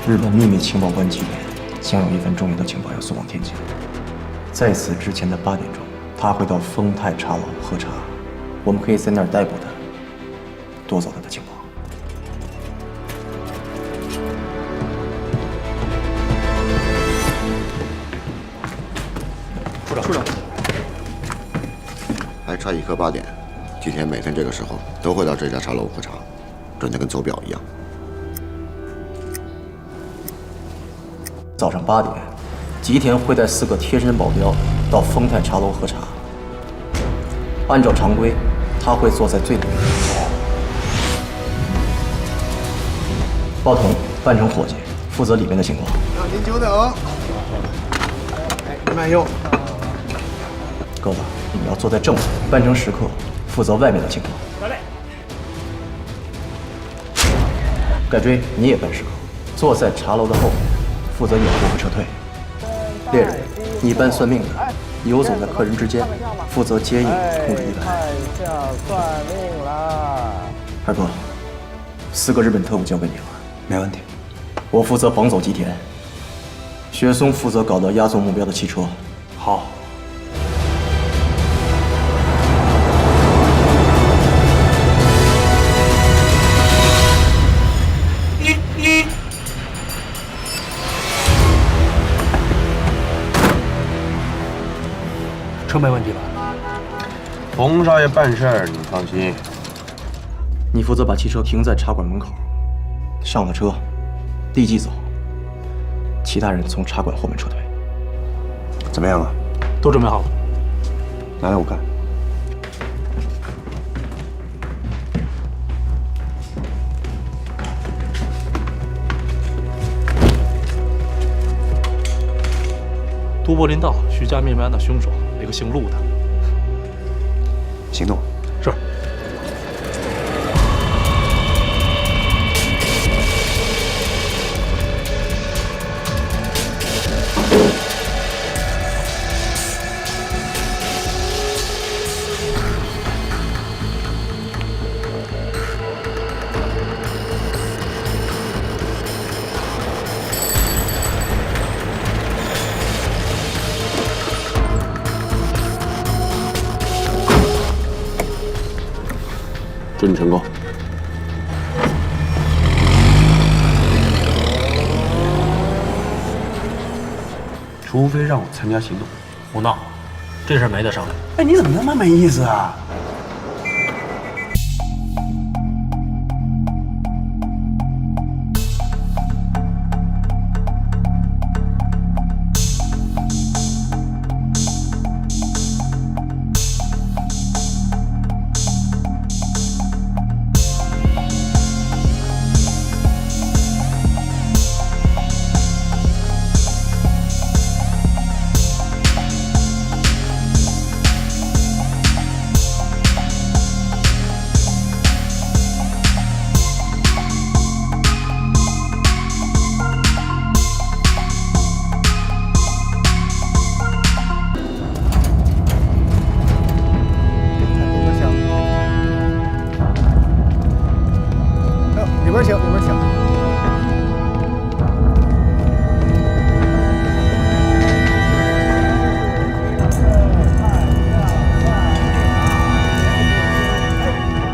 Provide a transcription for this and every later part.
日本秘密情报官吉田将有一份重要的情报要送往天津，在此之前的8点钟，他会到丰泰茶楼喝茶，我们可以在那儿逮捕他，夺走他的情报。处长，还差一刻8点，吉田每天这个时候都会到这家茶楼喝茶，准得跟走表一样。早上8点，吉田会带4个贴身保镖到丰泰茶楼喝茶。按照常规，他会坐在最里面。包头扮成伙计，负责里面的情况。让您久等。慢用。鸽子，你要坐在正面，扮成食客，负责外面的情况。盖追，你也扮食客，坐在茶楼的后面，负责掩护和撤退。猎人，你扮算命的，游走在客人之间，负责接应、控制一排。看下算命啦！二哥，4个日本特务交给你了。没问题。我负责绑走吉田，雪松负责搞到押送目标的汽车。好。车没问题吧？冯少爷办事儿，你放心。你负责把汽车停在茶馆门口，上了车，立即走。其他人从茶馆后面撤退。怎么样啊？都准备好了。拿来我看。都柏林道徐家灭门案的凶手，那个姓陆的。行动。是。祝你成功。除非让我参加行动。胡闹，这事没得商量。哎，你怎么那么没意思啊？里边请，里边请。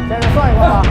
先生算一块吧。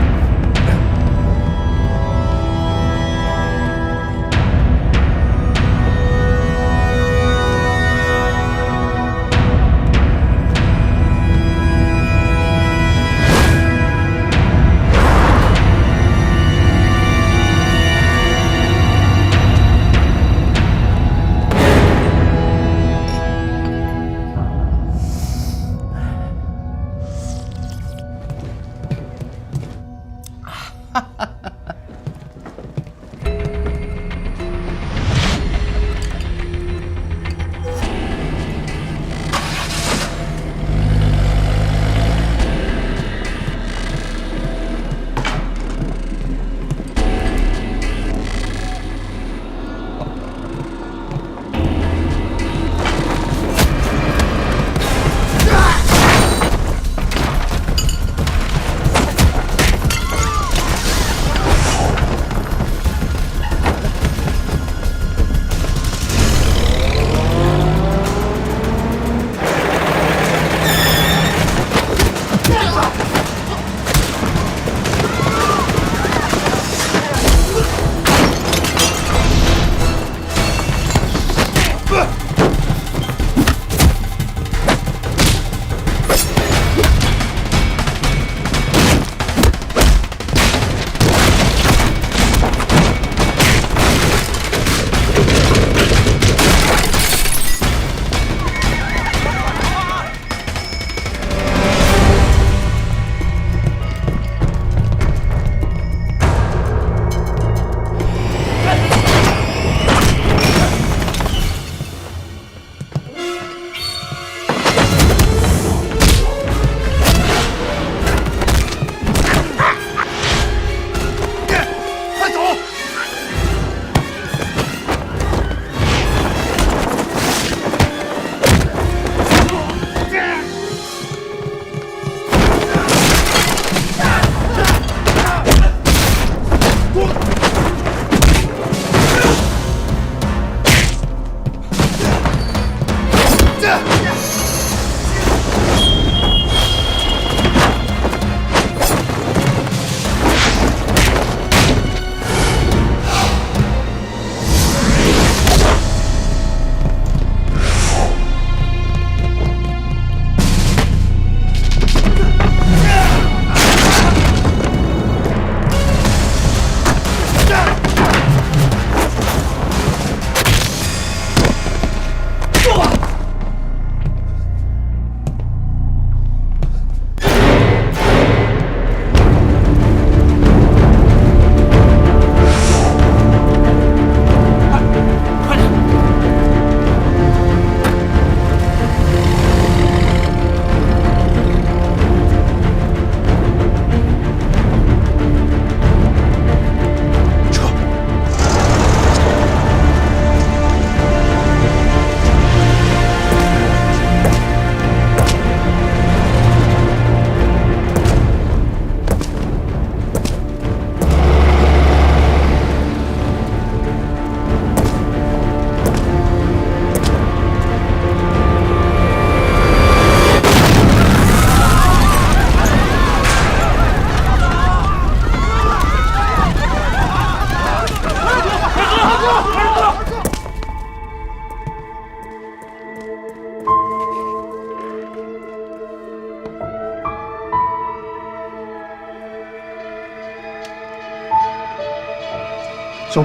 走。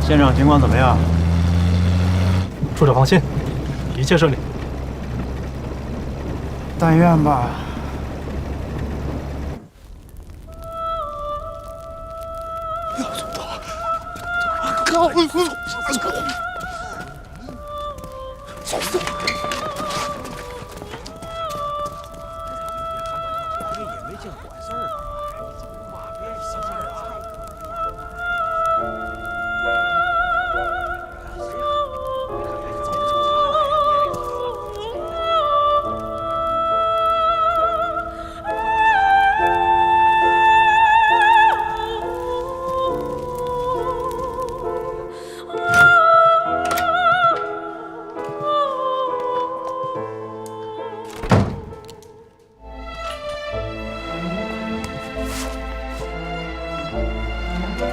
现场情况怎么样？处长放心，一切顺利。但愿吧。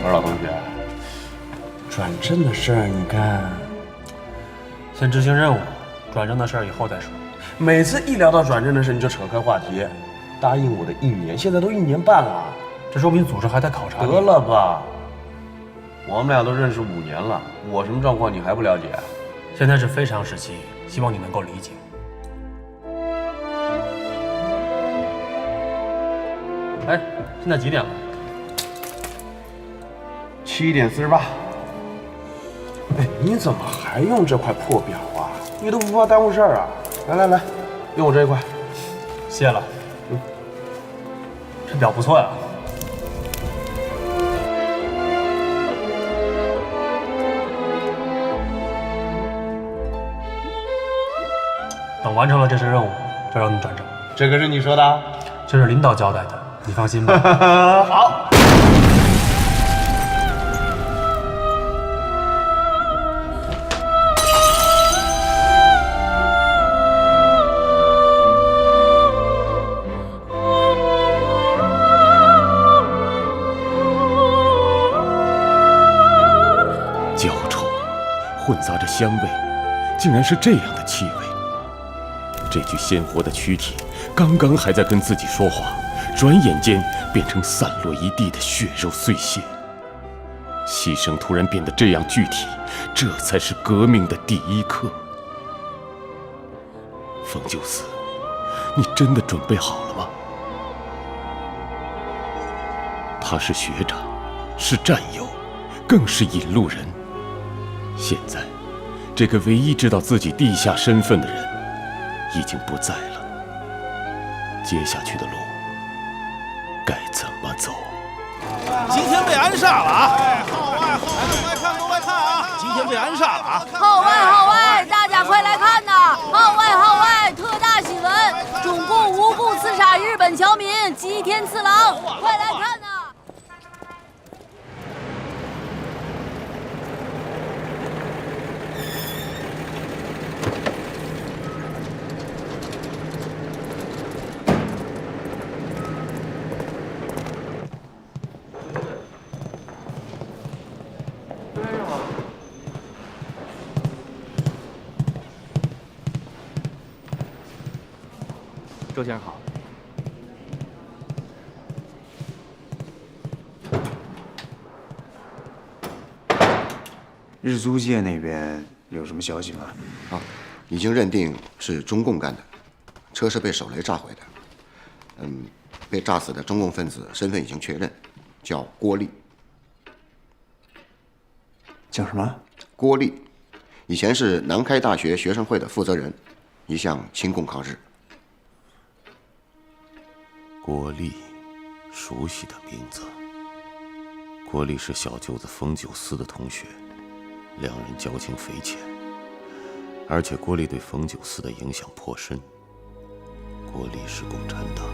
我说老同学，转正的事儿，你看，先执行任务，转正的事儿以后再说。每次一聊到转正的事，你就扯开话题。答应我的1年，现在都1年半了，这说明组织还在考察你。得了吧，我们俩都认识5年了，我什么状况你还不了解？现在是非常时期，希望你能够理解。哎，现在几点了？7点48。哎，你怎么还用这块破表啊？你都不怕耽误事儿啊？来，用我这一块。谢了。这表不错呀。等完成了这次任务，就让你转正。这个是你说的？这是领导交代的，你放心吧。好。焦臭，混杂着香味，竟然是这样的气味。这具鲜活的躯体刚刚还在跟自己说话，转眼间变成散落一地的血肉碎屑。牺牲突然变得这样具体，这才是革命的第一课。冯九思，你真的准备好了吗？他是学长，是战友，更是引路人。现在，这个唯一知道自己地下身份的人已经不在了。接下去的路该怎么走？今天被暗杀了啊！号外，都来看啊！今天被暗杀了啊！号外，大家快来看呐！号外，特大新闻！中共无故刺杀日本侨民吉田次郎，快来看呐！周先生好。日租界那边有什么消息吗？啊，已经认定是中共干的，车是被手雷炸毁的。被炸死的中共分子身份已经确认，叫郭立。叫什么？郭立，以前是南开大学学生会的负责人，一向亲共抗日。郭立，熟悉的名字。郭立是小舅子冯九思的同学，两人交情匪浅。而且郭丽对冯九思的影响颇深。郭丽是共产党，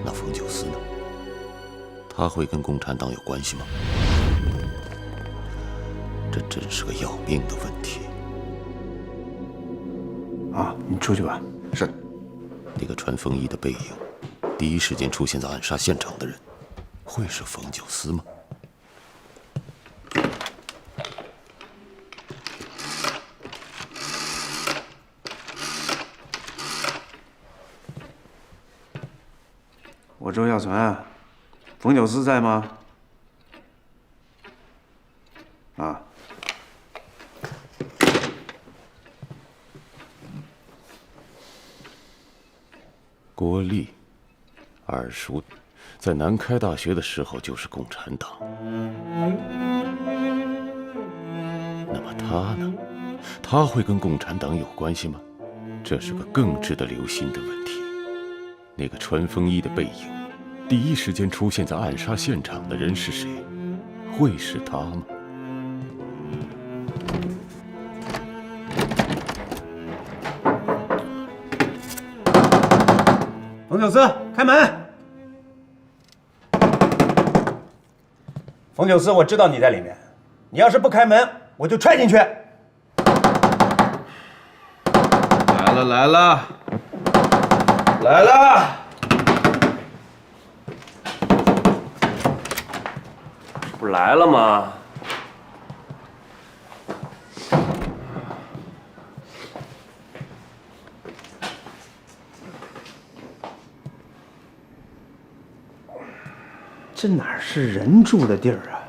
那冯九思呢？他会跟共产党有关系吗？这真是个要命的问题。啊，你出去吧。是。那个穿风衣的背影，第一时间出现在暗杀现场的人，会是冯九思吗？我周小存，冯九思在吗？啊。郭丽，耳熟，在南开大学的时候就是共产党。那么他呢？他会跟共产党有关系吗？这是个更值得留心的问题。那个穿风衣的背影，第一时间出现在暗杀现场的人是谁？会是他吗？冯九思，开门！冯九思，我知道你在里面，你要是不开门，我就踹进去。来了，来了！不是来了吗？这哪是人住的地儿啊？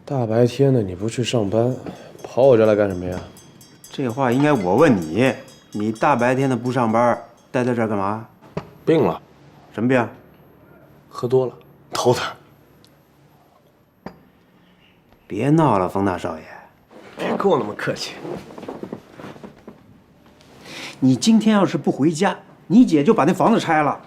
大白天的你不去上班，跑我这来干什么呀？这话应该我问你，你大白天的不上班，待在这儿干嘛？病了。什么病？喝多了，头疼。别闹了，冯大少爷，别跟我那么客气。你今天要是不回家，你姐就把那房子拆了。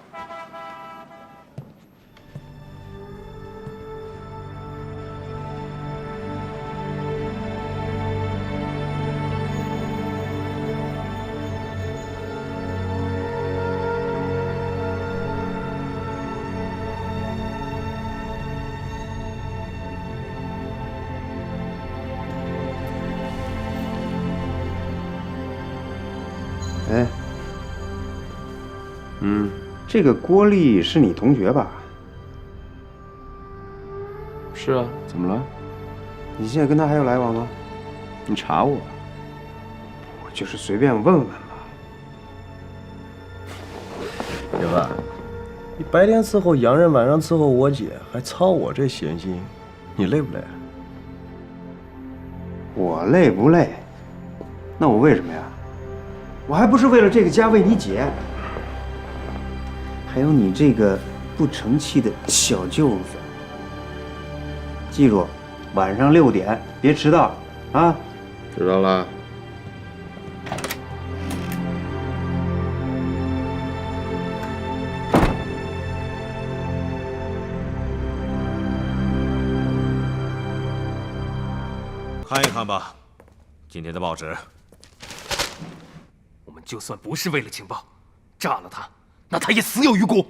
哎，这个郭丽是你同学吧？是啊，怎么了？你现在跟他还有来往吗？你查我？我就是随便问问嘛。刘子，你白天伺候洋人，晚上伺候我姐，还操我这闲心，你累不累？我累不累？那我为什么呀？我还不是为了这个家，为你姐，还有你这个不成器的小舅子。记住，晚上6点别迟到啊！知道了。看一看吧，今天的报纸。我们就算不是为了情报，炸了他，那他也死有余辜。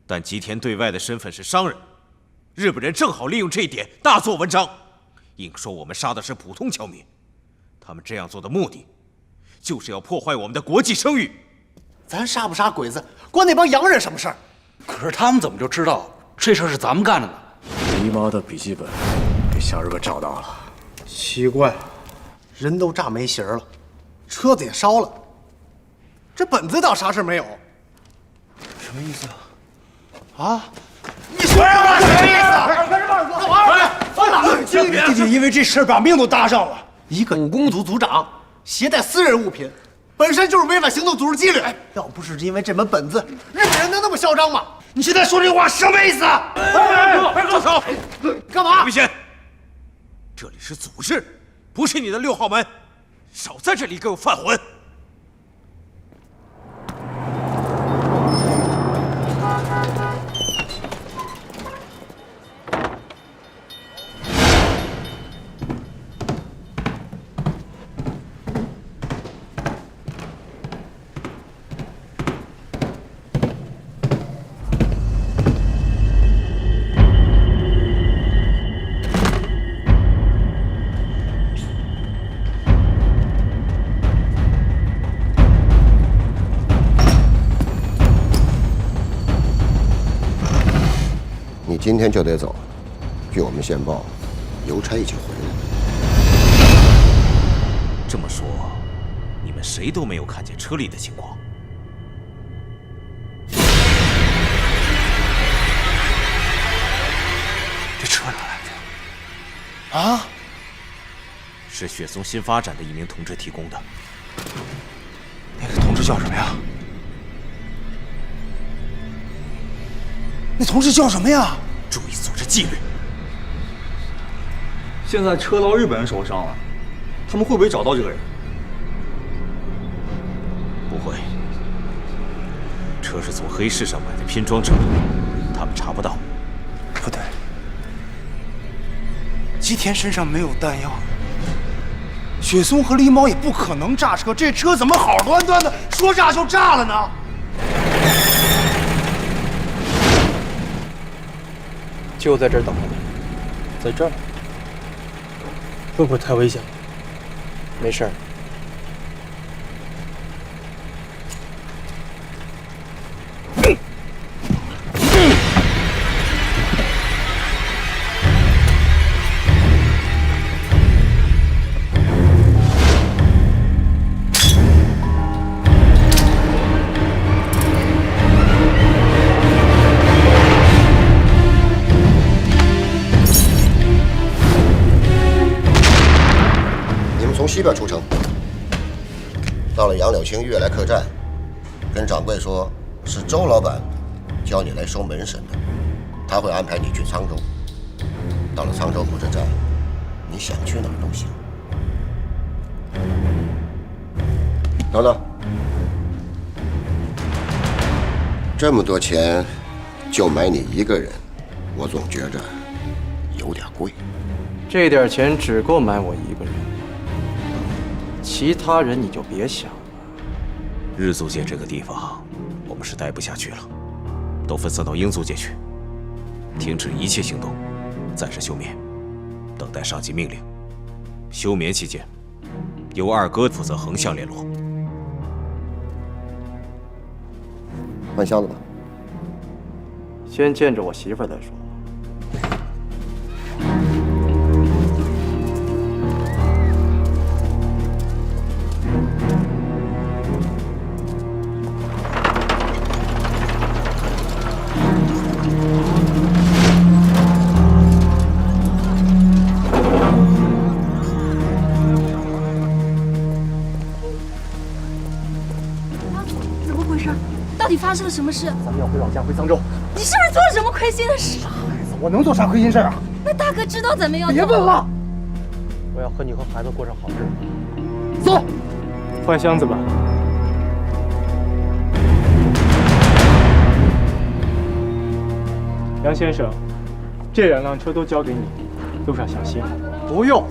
但吉田对外的身份是商人，日本人正好利用这一点大做文章，硬说我们杀的是普通侨民。他们这样做的目的，就是要破坏我们的国际声誉。咱杀不杀鬼子，关那帮洋人什么事儿？可是他们怎么就知道这事儿是咱们干的呢？狸猫的笔记本被小日本找到了。奇怪，人都炸没形了，车子也烧了，这本子倒啥事没有。什么意思啊？啊？你说什么？什么意思？干嘛？放哪？弟弟因为这事把命都搭上了。一个武工组组长携带私人物品，本身就是违反行动组织纪律。要不是因为这本本子，日本人能那么嚣张吗？你现在说这话什么意思？住手！干嘛？魏先，这里是组织，不是你的6号门，少在这里给我犯混！今天就得走。据我们线报，邮差已经回来了。这么说，你们谁都没有看见车里的情况？这车哪来的？啊？是雪松新发展的一名同志提供的。那个同志叫什么呀？那同志叫什么呀？注意组织纪律。现在车到日本人手上了，他们会不会找到这个人？不会，车是从黑市上买的拼装车，他们查不到。不对，吉田身上没有弹药，雪松和狸猫也不可能炸车，这车怎么好端端的说炸就炸了呢？就在这儿等着你，在这儿，会不会太危险了？没事儿。西边出城，到了杨柳青悦来客栈，跟掌柜说是周老板叫你来收门神的，他会安排你去沧州。到了沧州火车站，你想去哪儿都行。等等，这么多钱就买你一个人，我总觉着有点贵。这点钱只够买我一个人。其他人你就别想了。日租界这个地方，我们是待不下去了，都分散到英租界去，停止一切行动，暂时休眠，等待上级命令。休眠期间，由二哥负责横向联络。换箱子吧。先见着我媳妇儿再说。发生了什么事？咱们要回老家，回沧州。你是不是做了什么亏心的事？傻孩子，我能做啥亏心事啊？那大哥知道咱们要……别问了，我要和你和孩子过上好日子。走，换箱子吧。杨先生，这2辆车都交给你，路上小心。不用。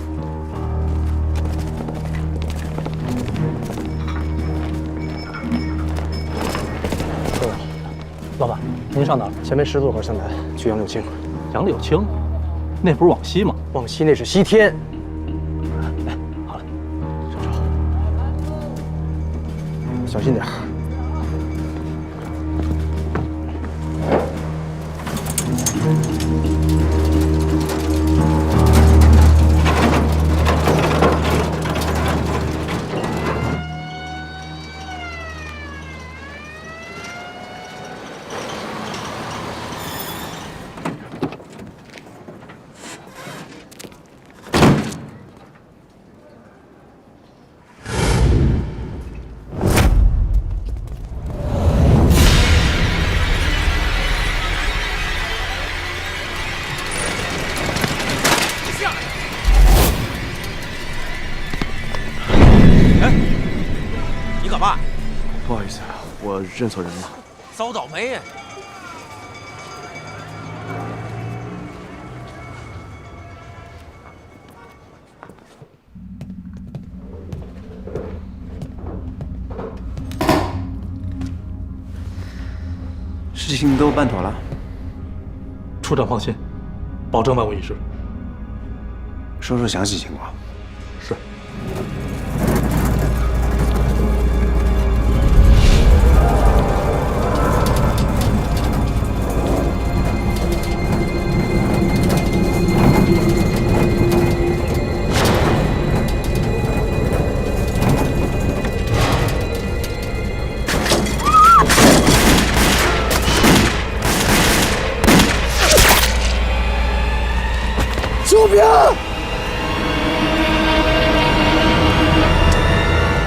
老板，您上哪儿？前面10座河向南，去杨柳青。杨柳青，那不是往西吗？往西那是西天。哎，好了，上车，小心点。不好意思，我认错人了。遭倒霉呀！事情都办妥了。处长放心，保证万无一失。说说详细情况。是。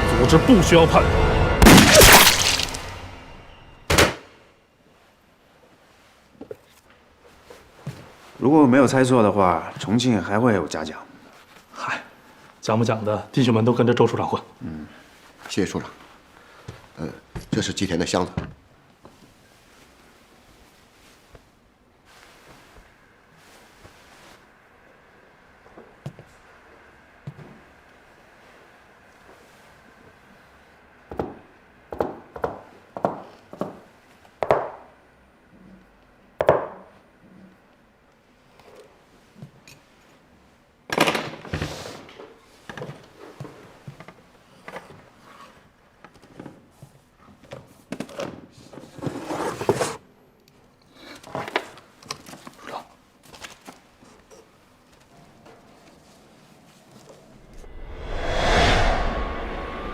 组织不需要叛党。如果没有猜错的话，重庆还会有嘉奖。嗨，讲不讲的，弟兄们都跟着周处长混。谢谢处长。这是吉田的箱子。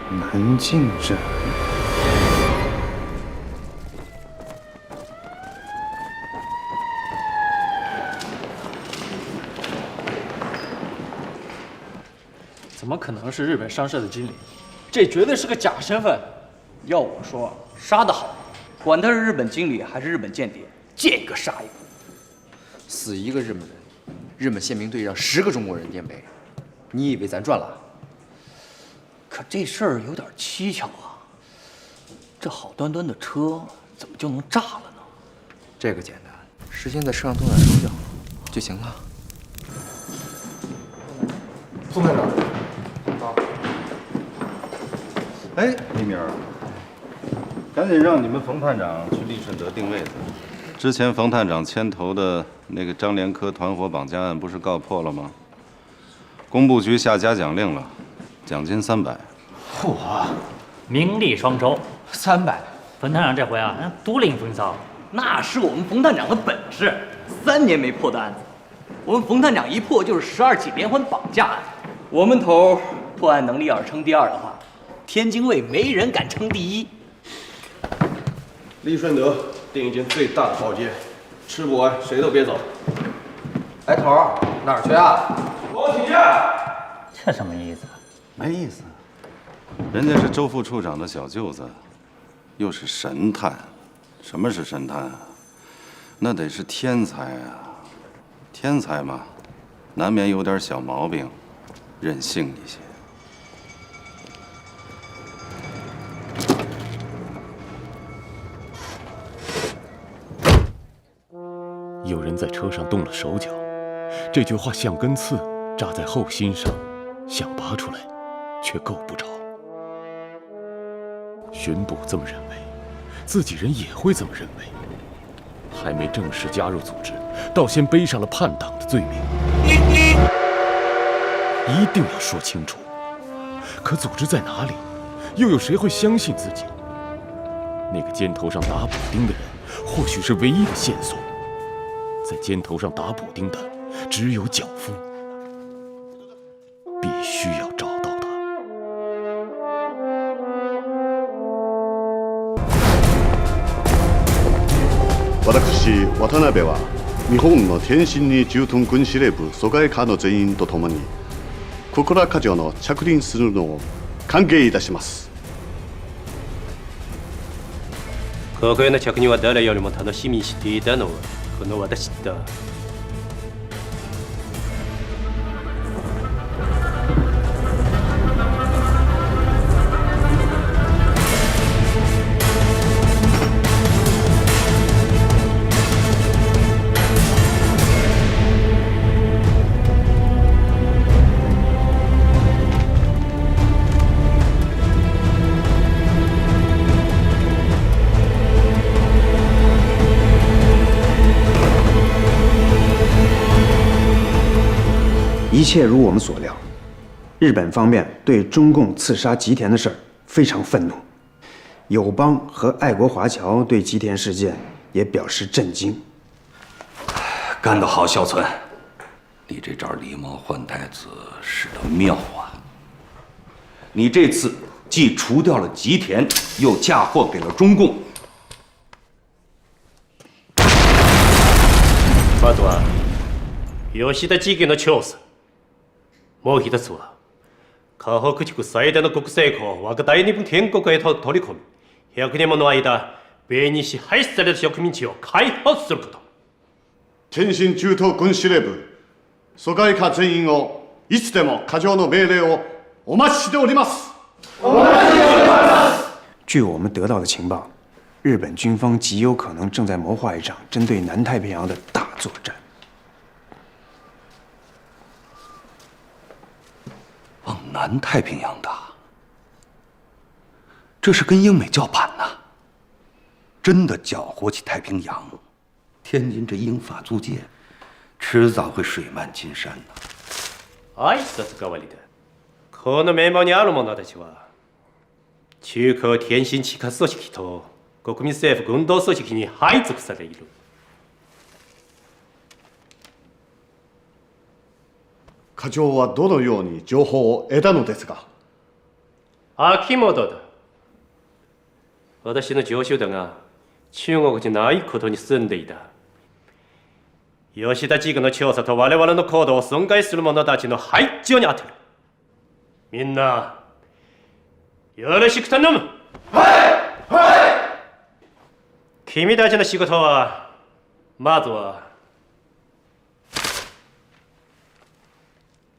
南靖镇。怎么可能是日本商社的经理？这绝对是个假身份。要我说，杀得好，管他是日本经理还是日本间谍，见一个杀一个。死一个日本人，日本宪兵队让10个中国人垫背，你以为咱赚了？可这事儿有点蹊跷啊！这好端端的车怎么就能炸了呢？这个简单，事先在车上动点手脚就行了。宋探长。哎，李明儿，赶紧让你们冯探长去利顺德定位子。之前冯探长牵头的那个张连科团伙绑架案不是告破了吗？工部局下嘉奖令了，奖金300。嚯，名利双收，300。冯探长这回啊，独领风骚。那是我们冯探长的本事，3年没破的案子，我们冯探长一破就是12起连环绑架案。我们头破案能力要是称第2的话，天津卫没人敢称第1。利顺德订一间最大的包间，吃不完谁都别走。哎，头儿哪儿去啊？我请假。这什么意思？没意思，人家是周副处长的小舅子，又是神探。什么是神探啊？那得是天才啊！天才嘛，难免有点小毛病，任性一些。有人在车上动了手脚，这句话像根刺扎在后心上，想拔出来，却够不着。巡捕这么认为，自己人也会这么认为。还没正式加入组织，倒先背上了叛党的罪名，一定要说清楚。可组织在哪里？又有谁会相信自己？那个肩头上打补丁的人，或许是唯一的线索。在肩头上打补丁的只有脚夫，必须要找到他。私、渡辺は日本の天津に駐屯軍司令部疎外課の全員と共に小倉課長の着任するのを歓迎いたします。可悔の着任は誰よりも楽しみにしていたのはこの私だ。一切如我们所料，日本方面对中共刺杀吉田的事儿非常愤怒，友邦和爱国华侨对吉田事件也表示震惊。干得好，小村，你这招狸猫换太子使得妙啊！你这次既除掉了吉田，又嫁祸给了中共。まずは吉田事件の調査、もう一つは河北地区最大の国政庫我が大日本天国へと取り込み100年もの間米に支配された植民地を開発すること。天津駐屯軍司令部疎外化全員をいつでも過剰の命令をお待ちしております。お待ちしております。据我们得到的情报，日本军方极有可能正在谋划一场针对南太平洋的大作战。往南太平洋打，这是跟英美叫板呐！真的搅和起太平洋，天津这英法租界，迟早会水漫金山呐。挨拶代わりで、このメモにある者たちは、中高天津地下組織と国民政府軍動組織に配属されいる。課長はどのように情報を得たのですか？秋元だ。私の上司だが中国じゃないことに住んでいた。吉田地区の調査と我々の行動を損害する者たちの排除に当てる。みんなよろしく頼む。はいはい。君たちの仕事はまずは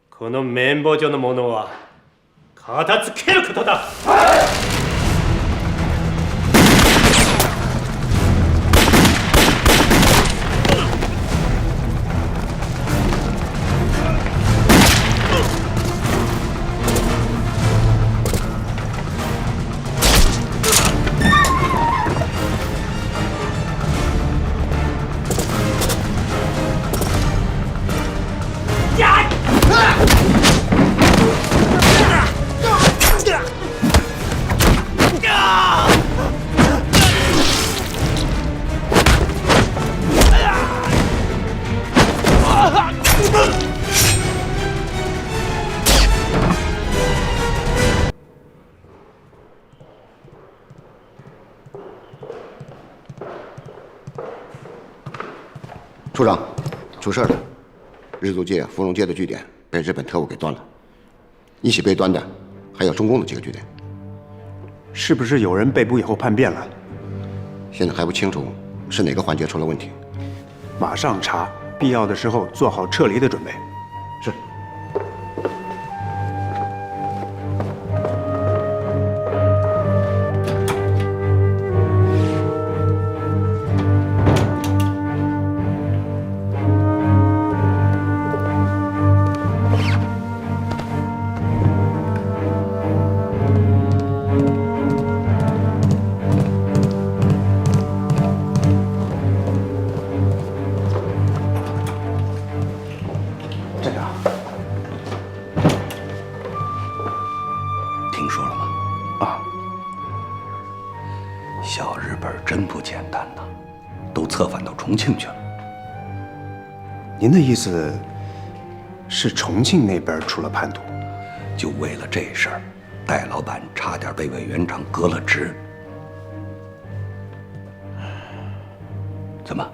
この綿棒状のものは片付けることだ。处长，出事了！日租界、芙蓉街的据点被日本特务给端了，一起被端的还有中共的几个据点。是不是有人被捕以后叛变了？现在还不清楚是哪个环节出了问题。马上查，必要的时候做好撤离的准备。是。重庆去了。您的意思是重庆那边出了叛徒？就为了这事儿，戴老板差点被委员长革了职。怎么？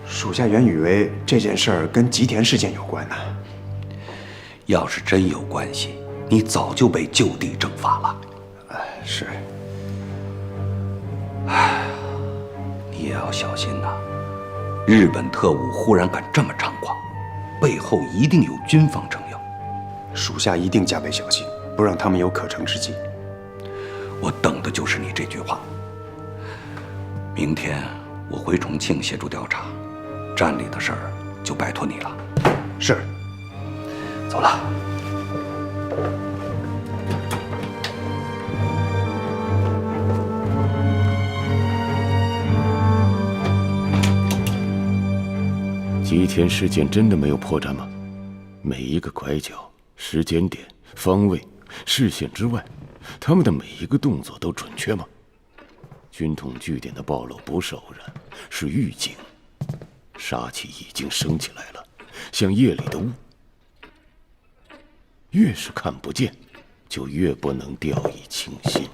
属下原以为这件事儿跟吉田事件有关呢。要是真有关系，你早就被就地正法了。是。你也要小心呐！日本特务忽然敢这么猖狂，背后一定有军方撑腰。属下一定加倍小心，不让他们有可乘之机。我等的就是你这句话。明天我回重庆协助调查，站里的事儿就拜托你了。是。走了。吉田事件真的没有破绽吗？每一个拐角、时间点、方位、视线之外，他们的每一个动作都准确吗？军统据点的暴露不是偶然，是预警。杀气已经升起来了，像夜里的雾。越是看不见，就越不能掉以轻心。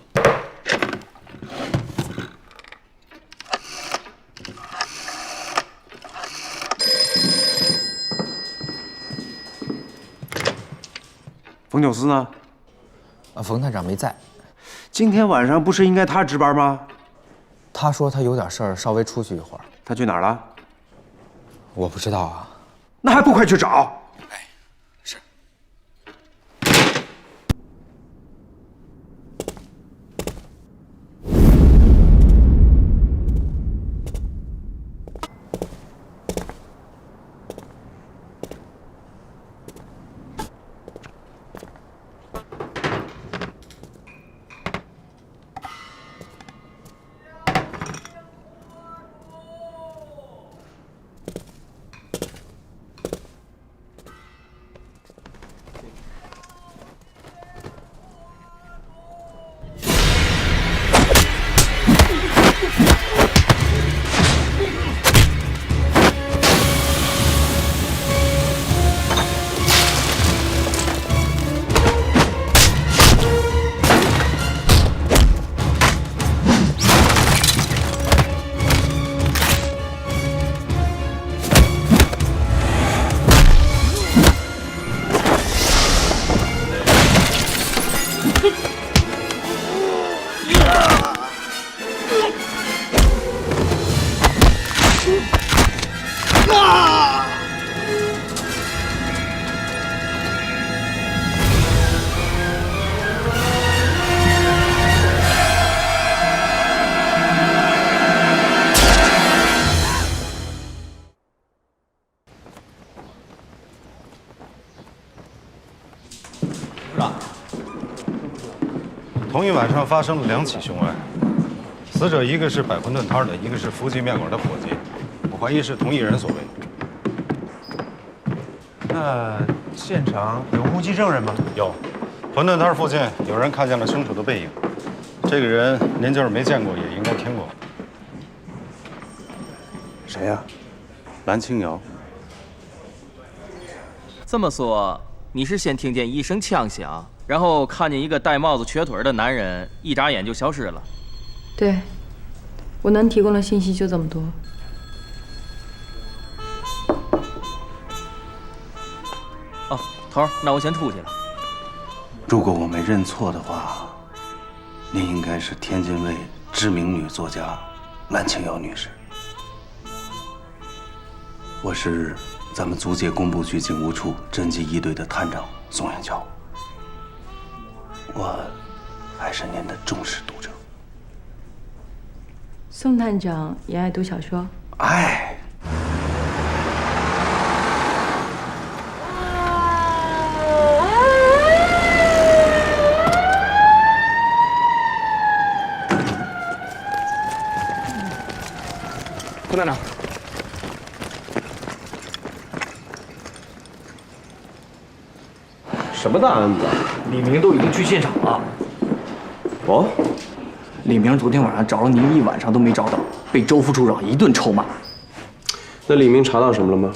冯九思呢？冯探长没在。今天晚上不是应该他值班吗？他说他有点事儿，稍微出去一会儿。他去哪儿了？我不知道啊。那还不快去找？同一晚上发生了2起凶案，死者一个是摆馄饨摊的，一个是福记面馆的伙计，我怀疑是同一人所为。那现场有目击证人吗？有，馄饨摊附近有人看见了凶手的背影。这个人您就是没见过，也应该听过。谁呀？蓝清瑶。这么说，你是先听见一声枪响，然后看见一个戴帽子瘸腿的男人，一眨眼就消失了。对，我能提供的信息就这么多。哦，头儿，那我先出去了。如果我没认错的话，您应该是天津卫知名女作家蓝清瑶女士。我是咱们租界工部局警务处侦缉一队的探长宋远桥。我还是您的忠实读者。宋探长也爱读小说？爱。副探长，什么大案子？李明都已经去现场了。哦，李明昨天晚上找了您一晚上都没找到，被周副处长一顿臭骂。那李明查到什么了吗？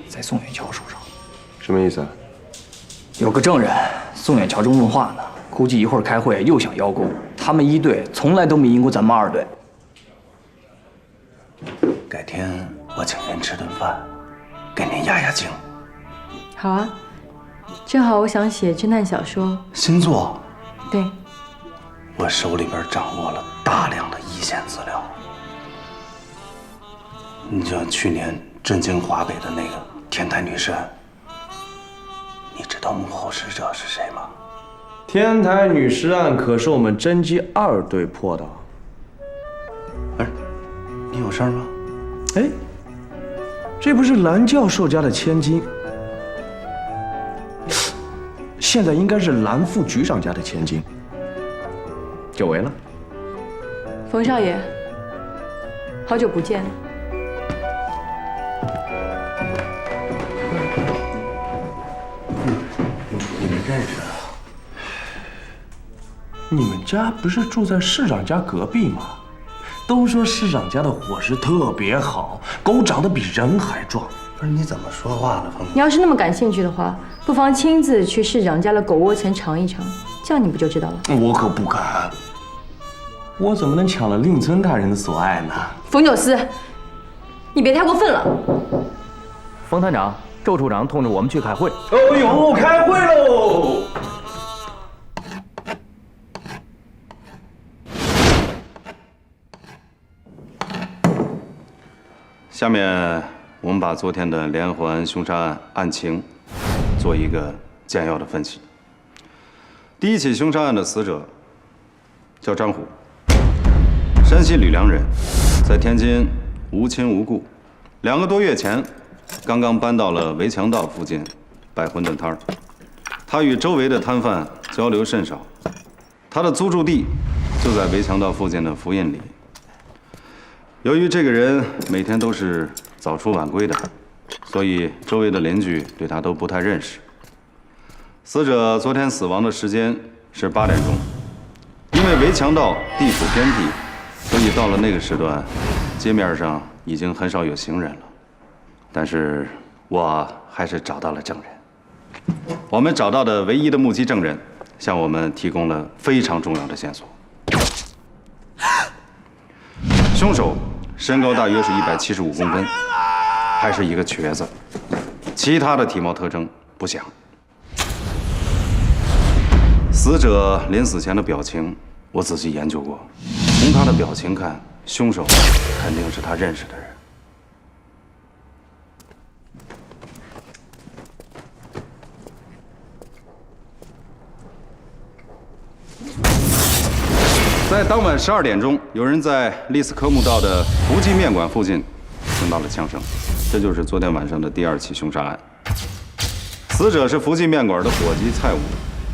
在宋远桥手上。什么意思啊？有个证人，宋远桥正问话呢，估计一会儿开会又想邀功。他们一队从来都没赢过咱们二队。改天我请您吃顿饭，给您压压惊。好啊，正好我想写侦探小说。新作？对。我手里边掌握了大量的一线资料。你像去年震惊华北的那个天台女尸案，你知道幕后使者是谁吗？天台女尸案可是我们侦缉2队破的。你有事吗？哎，这不是蓝教授家的千金，现在应该是蓝副局长家的千金。久违了，冯少爷，好久不见。你们认识啊？你们家不是住在市长家隔壁吗？都说市长家的伙食特别好，狗长得比人还壮。不是你怎么说话呢，冯总？你要是那么感兴趣的话，不妨亲自去市长家的狗窝前尝一尝，这样你不就知道了？我可不敢，我怎么能抢了令尊大人的所爱呢？冯九思，你别太过分了。冯探长，周处长通知我们去开会。哎呦，开会喽！下面我们把昨天的连环凶杀案案情做一个简要的分析。第一起凶杀案的死者叫张虎，山西吕梁人，在天津无亲无故，2个多月前刚刚搬到了围墙道附近摆馄饨摊儿。他与周围的摊贩交流甚少，他的租住地就在围墙道附近的福印里。由于这个人每天都是早出晚归的，所以周围的邻居对他都不太认识。死者昨天死亡的时间是8点钟，因为围墙道地处偏僻，所以到了那个时段，街面上已经很少有行人了。但是我还是找到了证人。我们找到的唯一的目击证人，向我们提供了非常重要的线索。凶手身高大约是175公分，还是一个瘸子，其他的体貌特征不详。死者临死前的表情，我仔细研究过，从他的表情看，凶手肯定是他认识的人。在当晚12点钟，有人在丽思科木道的福记面馆附近听到了枪声，这就是昨天晚上的第2起凶杀案。死者是福记面馆的伙计蔡武，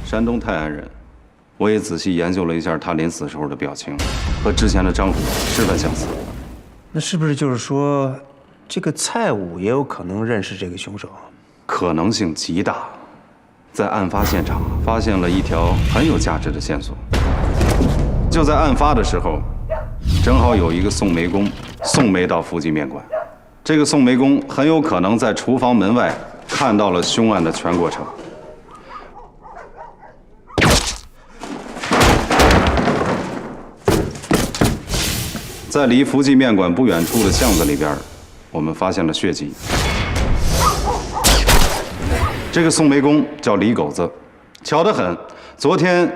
山东泰安人。我也仔细研究了一下他临死时候的表情，和之前的张虎十分相似。那是不是就是说，这个蔡武也有可能认识这个凶手？可能性极大。在案发现场发现了一条很有价值的线索。就在案发的时候，正好有一个送煤工送煤到福记面馆，这个送煤工很有可能在厨房门外看到了凶案的全过程。在离福记面馆不远处的巷子里边，我们发现了血迹。这个送煤工叫李狗子，巧得很，昨天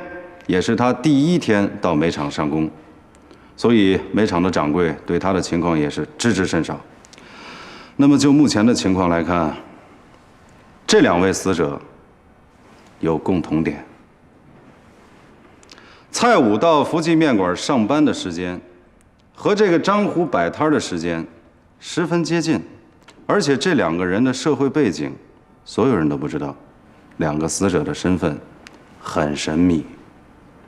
也是他第1天到煤厂上工，所以煤厂的掌柜对他的情况也是知之甚少。那么就目前的情况来看，这2位死者有共同点：蔡武到福记面馆上班的时间和这个张虎摆摊的时间十分接近，而且这2个人的社会背景，所有人都不知道。2个死者的身份很神秘。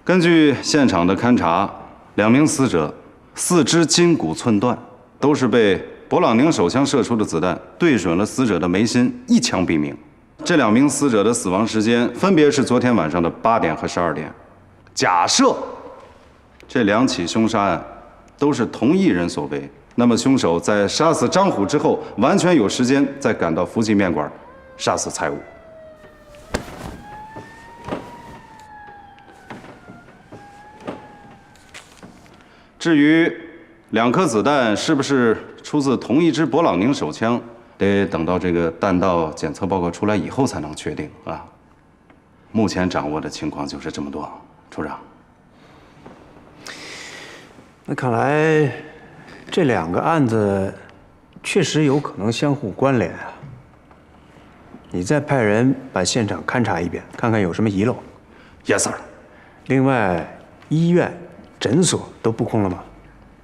根据现场的勘查，2名死者4肢筋骨寸断，都是被勃朗宁手枪射出的子弹对准了死者的眉心，一枪毙命。这2名死者的死亡时间分别是昨天晚上的8点和12点。假设这2起凶杀案都是同一人所为，那么凶手在杀死张虎之后，完全有时间再赶到福记面馆杀死蔡武。至于2颗子弹是不是出自同一支勃朗宁手枪，得等到这个弹道检测报告出来以后才能确定啊。目前掌握的情况就是这么多，处长。那看来这2个案子确实有可能相互关联啊。你再派人把现场勘察一遍，看看有什么遗漏。Yes, sir。另外，医院、诊所都布控了吗？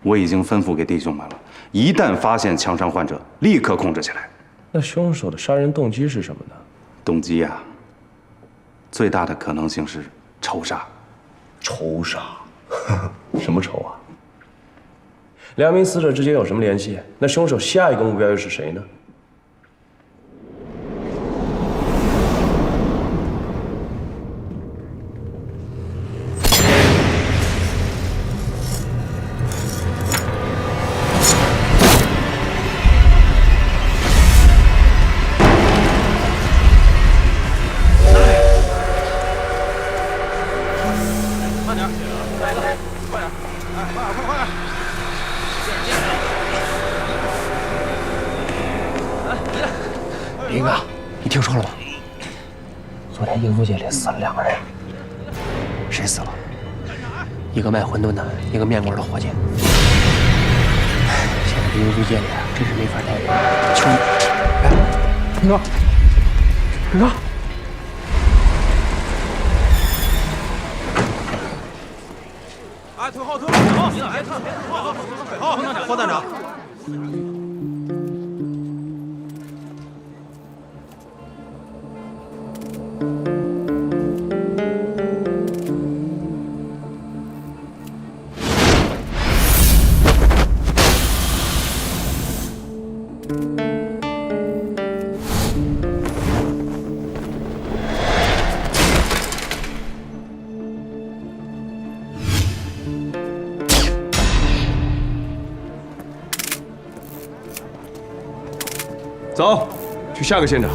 我已经吩咐给弟兄们了，一旦发现枪伤患者，立刻控制起来。那凶手的杀人动机是什么呢？动机呀，最大的可能性是仇杀。仇杀？什么仇啊？2名死者之间有什么联系？那凶手下一个目标又是谁呢？林哥，你听说了吗？昨天英租界里死了2个人。谁死了？一个卖馄饨的，一个面馆的伙计。现在这英租界里真是没法待人。求你，哎，林哥，林哥。 哎，退后，退后！好，好，黄站长。走，去下个现场。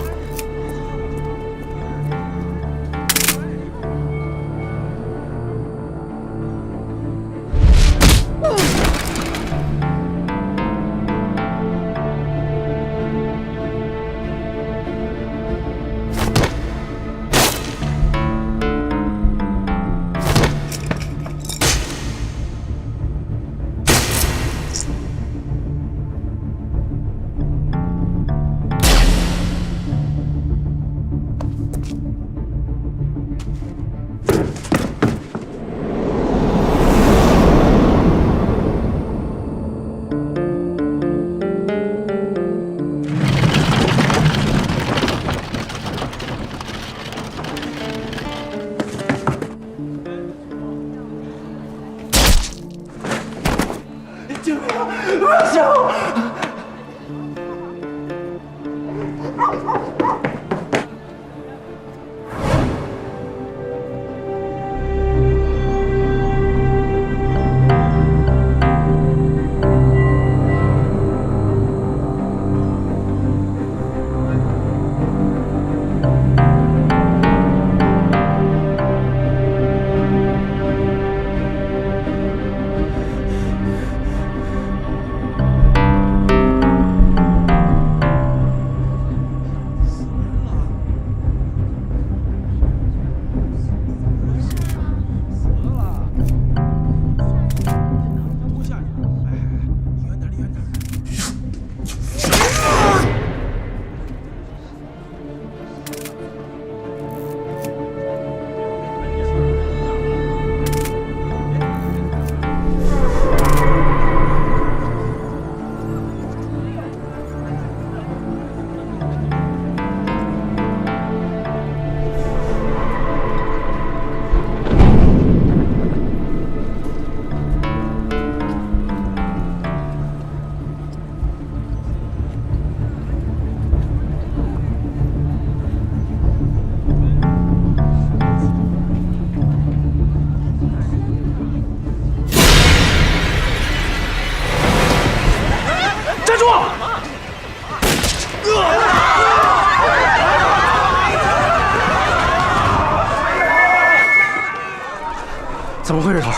怎么回事，头？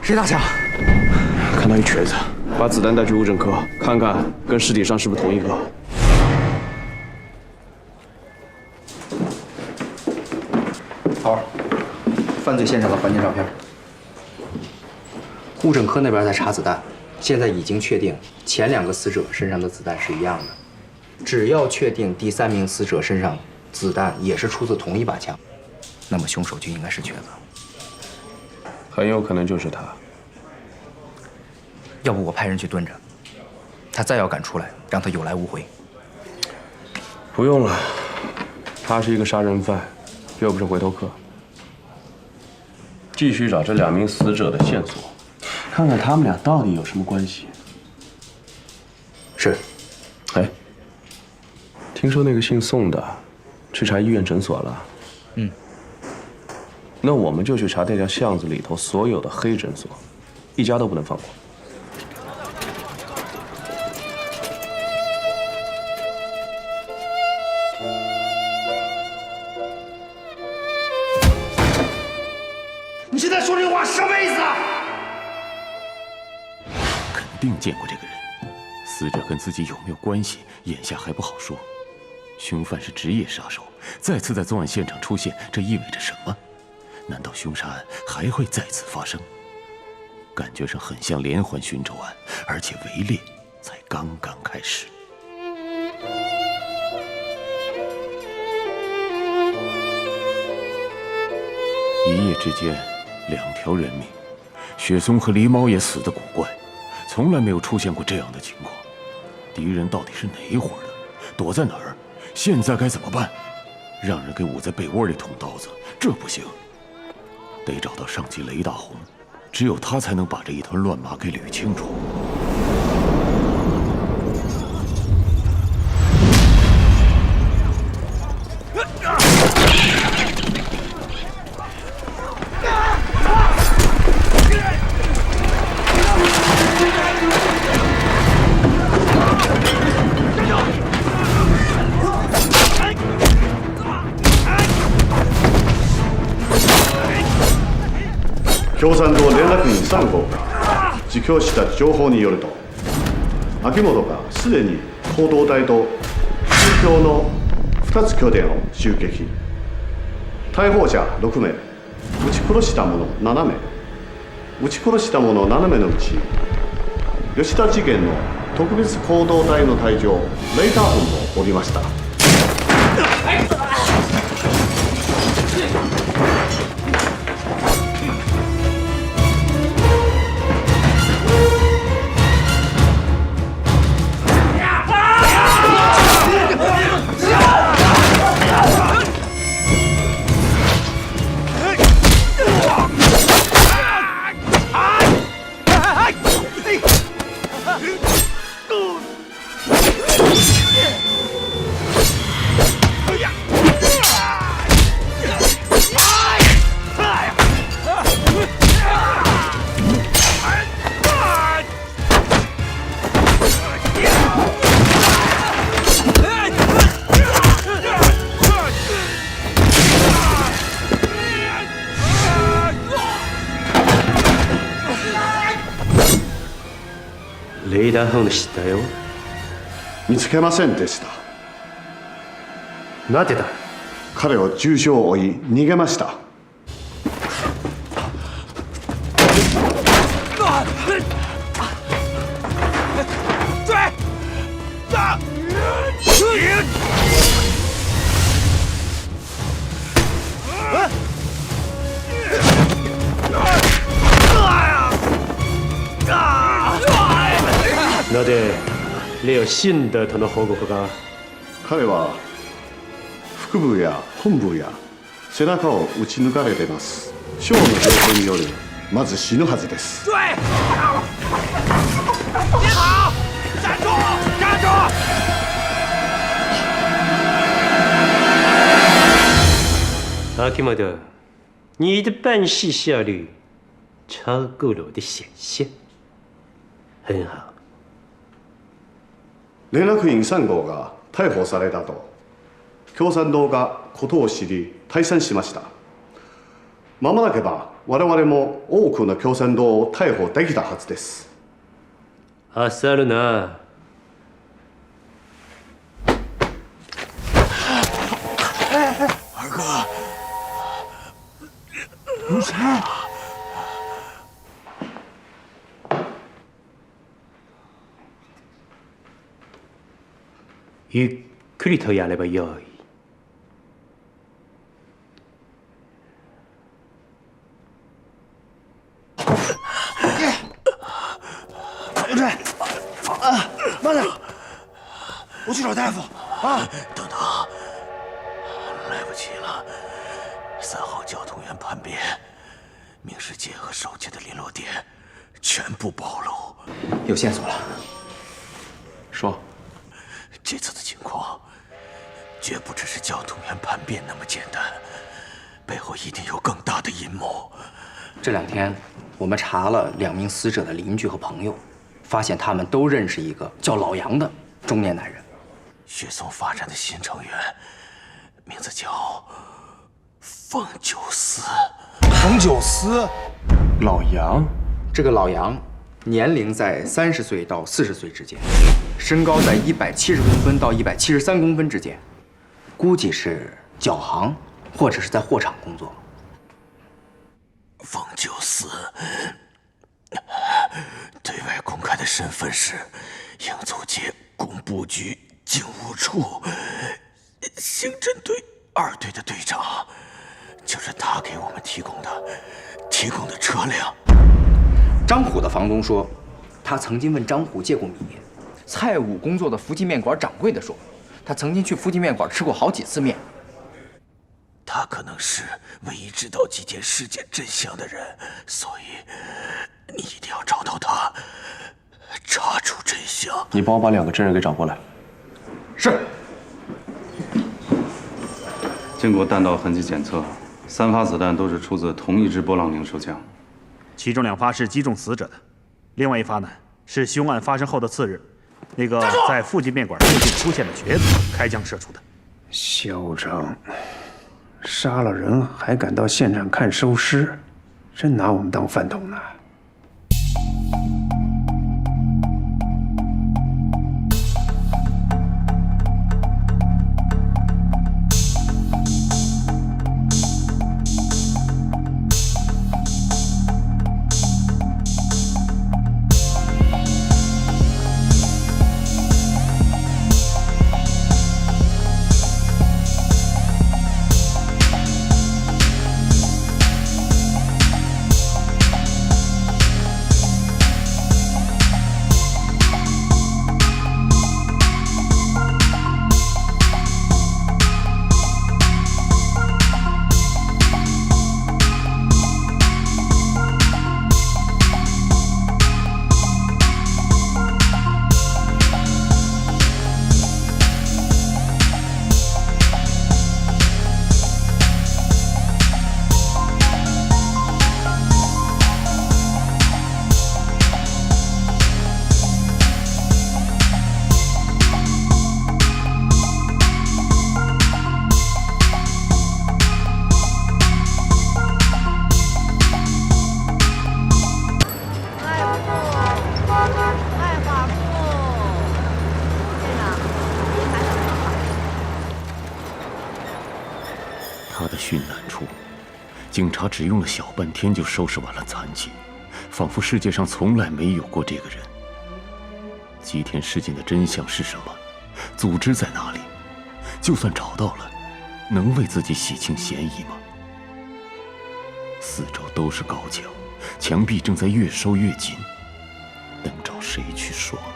谁打枪？看到一瘸子，把子弹带去物证科，看看跟尸体上是不是同一个。头，犯罪现场的环境照片。物证科那边在查子弹，现在已经确定前2个死者身上的子弹是一样的，只要确定第3名死者身上子弹也是出自同一把枪，那么凶手就应该是瘸子。很有可能就是他。要不我派人去蹲着，他再要敢出来，让他有来无回。不用了，他是一个杀人犯，又不是回头客。继续找这2名死者的线索，看看他们俩到底有什么关系。是。哎，听说那个姓宋的去查医院诊所了。嗯。那我们就去查这条巷子里头所有的黑诊所，一家都不能放过。你现在说这话什么意思啊？肯定见过这个人，死者跟自己有没有关系，眼下还不好说。凶犯是职业杀手，再次在作案现场出现，这意味着什么？难道凶杀案还会再次发生？感觉上很像连环寻仇案，而且围猎才刚刚开始。一夜之间，2条人命，雪松和狸猫也死得古怪，从来没有出现过这样的情况。敌人到底是哪一伙的？躲在哪儿？现在该怎么办？让人给捂在被窝里捅刀子，这不行。得找到上级雷大红，只有他才能把这一团乱麻给捋清楚。共産党連絡員3号が自供した情報によると、秋元がすでに報道台と東京の2つ拠点を襲撃。逮捕者6名、撃ち殺した者7名。撃ち殺した者7名のうち、吉田事件の特別行動隊の隊長レイター本もおりました。レイダーホンの死体を見つけませんでした。なぜだ？彼は重傷を負い逃げました。なぜレオ死んだとの報告が？彼は腹部や本部や背中を撃ち抜かれています。ショーの情報によるまず死ぬはずです。别跑！站住！站住！秋元，你的办事效率超过了我的想象，很好。連絡員3号が逮捕されたと共産党がことを知り退散しました。まもなけば我々も多くの共産党を逮捕できたはずです。焦るな。二哥，如尘。ゆっくりとやればよい。刘震，慢点，我去找大夫啊！等等，来不及了，3号交通员叛变，明世界和手机的联络点全部暴露，有线索了。说。这次的情况绝不只是交通员叛变那么简单，背后一定有更大的阴谋。这2天，我们查了2名死者的邻居和朋友，发现他们都认识一个叫老杨的中年男人。雪松发展的新成员，名字叫凤九思。凤九思，老杨，这个老杨年龄在30岁到40岁之间。身高在170公分到173公分之间，估计是脚行，或者是在货场工作。冯九思对外公开的身份是英租界工部局警务处刑侦队2队的队长，就是他给我们提供的车辆。张虎的房东说，他曾经问张虎借过米。蔡武工作的福记面馆掌柜的说，他曾经去福记面馆吃过好几次面。他可能是唯一知道吉田事件真相的人，所以你一定要找到他，查出真相。你帮我把2个真人给找过来。是。经过弹道痕迹检测，3发子弹都是出自同一支波浪宁手枪，其中2发是击中死者的，另外1发呢是凶案发生后的次日，那个在附近面馆附近出现的瘸子开枪射出的。嚣张！杀了人还敢到现场看收尸，真拿我们当饭桶呢！他的殉难处，警察只用了小半天就收拾完了残疾，仿佛世界上从来没有过这个人。吉田事件的真相是什么？组织在哪里？就算找到了，能为自己洗清嫌疑吗？四周都是高墙，墙壁正在越收越紧，能找谁去说呢？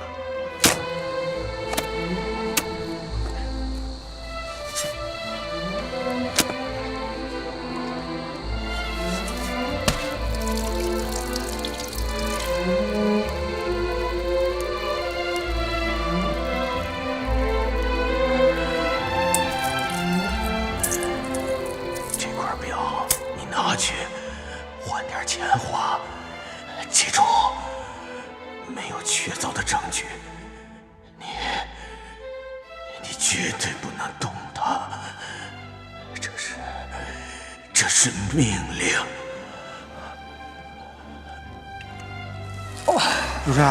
有谁？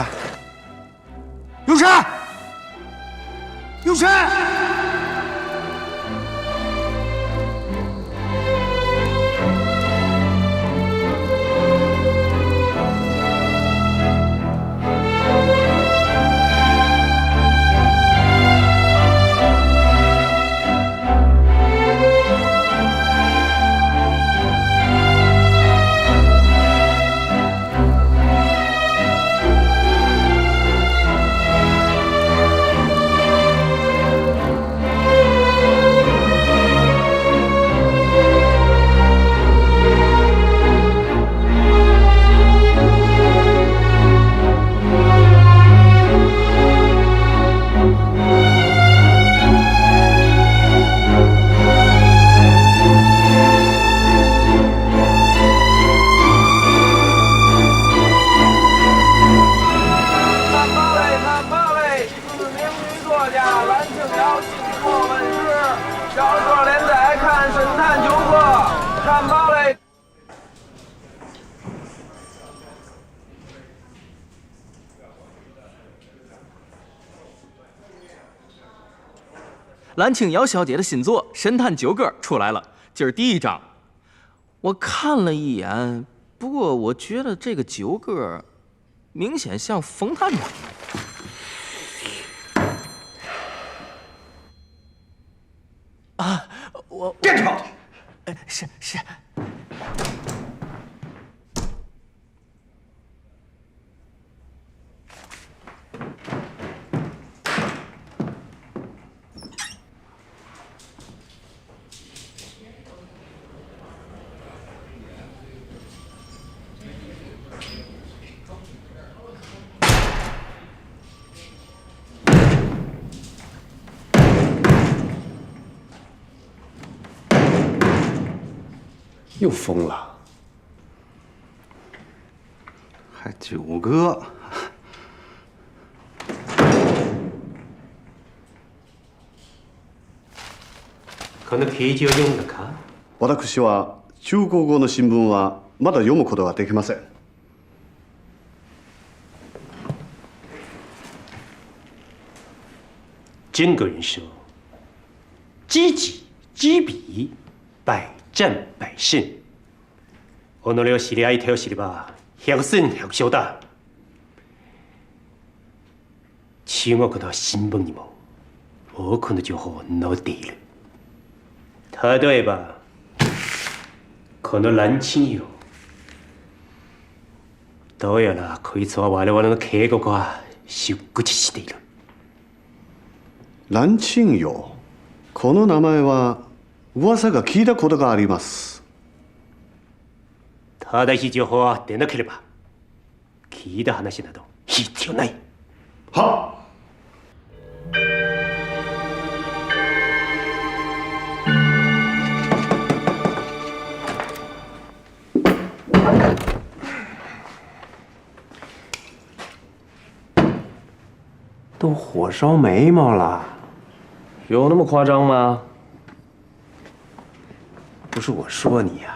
有谁？有谁？蓝清瑶小姐的新作《神探九歌》出来了，今儿第1章。我看了一眼，不过我觉得这个九歌明显像冯探长。啊，我站住！是。又疯了，还9个。このページを読んだか？私は中国語の新聞はまだ読むことができません。中国人说：“知己知彼，百战百胜。”己を知り相手を知れば百戦百勝だ。中国の新聞にも多くの情報を載っている。例えば、この蓝清友。どうやらこいつは我々の警告は熟知している。蓝清友、この名前は噂が聞いたことがあります。正しい情報は出なければ聞いた話など必要ない。はっ。都火烧眉毛了，有那么夸张吗？不是我说你呀，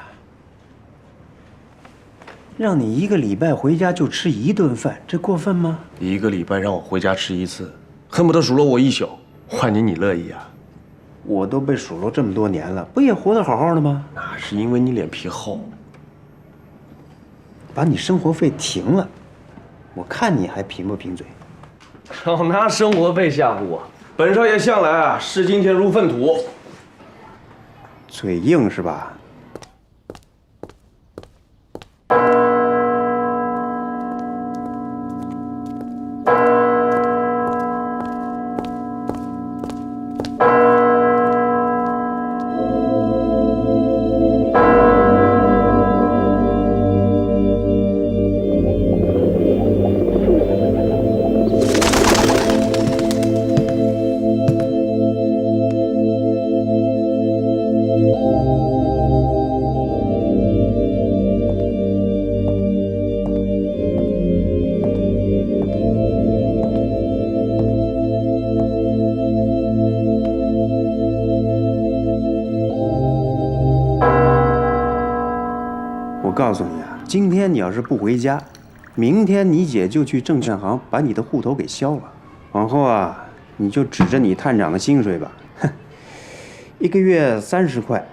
让你1个礼拜回家就吃1顿饭，这过分吗1个礼拜让我回家吃1次，恨不得数落我1宿，换你乐意啊？我都被数落这么多年了，不也活得好好的吗？那是因为你脸皮厚。把你生活费停了，我看你还贫不贫嘴？少拿生活费吓唬我！本少爷向来啊视金钱如粪土。嘴硬是吧？我告诉你啊，今天你要是不回家，明天你姐就去证券行把你的户头给销了。往后啊，你就指着你探长的薪水吧，哼，1个月30块，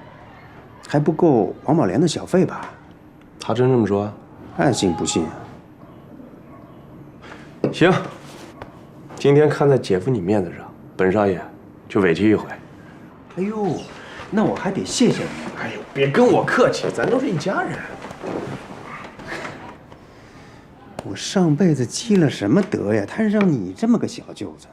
还不够王宝莲的小费吧？他真这么说？爱信不信啊？行，今天看在姐夫你面子上，本少爷就委屈一回。哎呦，那我还得谢谢你。哎呦，别跟我客气，咱都是一家人。我上辈子积了什么德呀，摊上你这么个小舅子？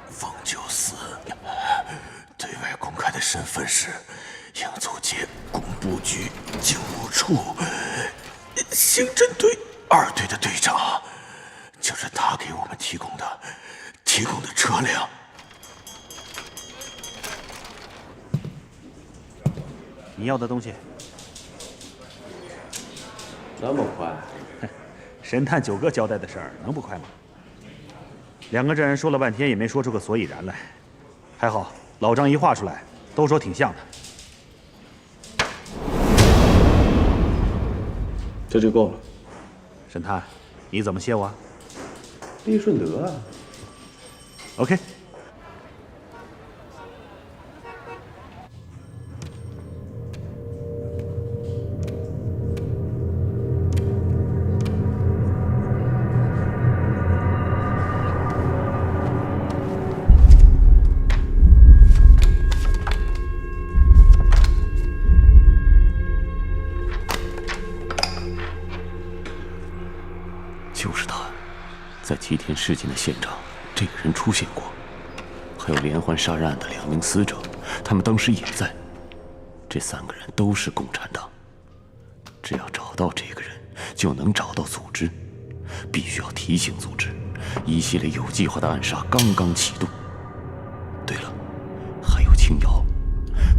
冯九思对外公开的身份是英租界工部局警务处刑侦队2队的队长，就是他给我们提供的车辆。你要的东西，那么快？神探9哥交代的事儿能不快吗？2个证人说了半天也没说出个所以然来，还好老张一画出来，都说挺像的。这就够了。沈探，你怎么谢我？利顺德啊。OK。就是他，在吉田事件的现场，这个人出现过。还有连环杀人案的2名死者，他们当时也在。这3个人都是共产党。只要找到这个人，就能找到组织。必须要提醒组织，一系列有计划的暗杀刚刚启动。对了，还有青瑶，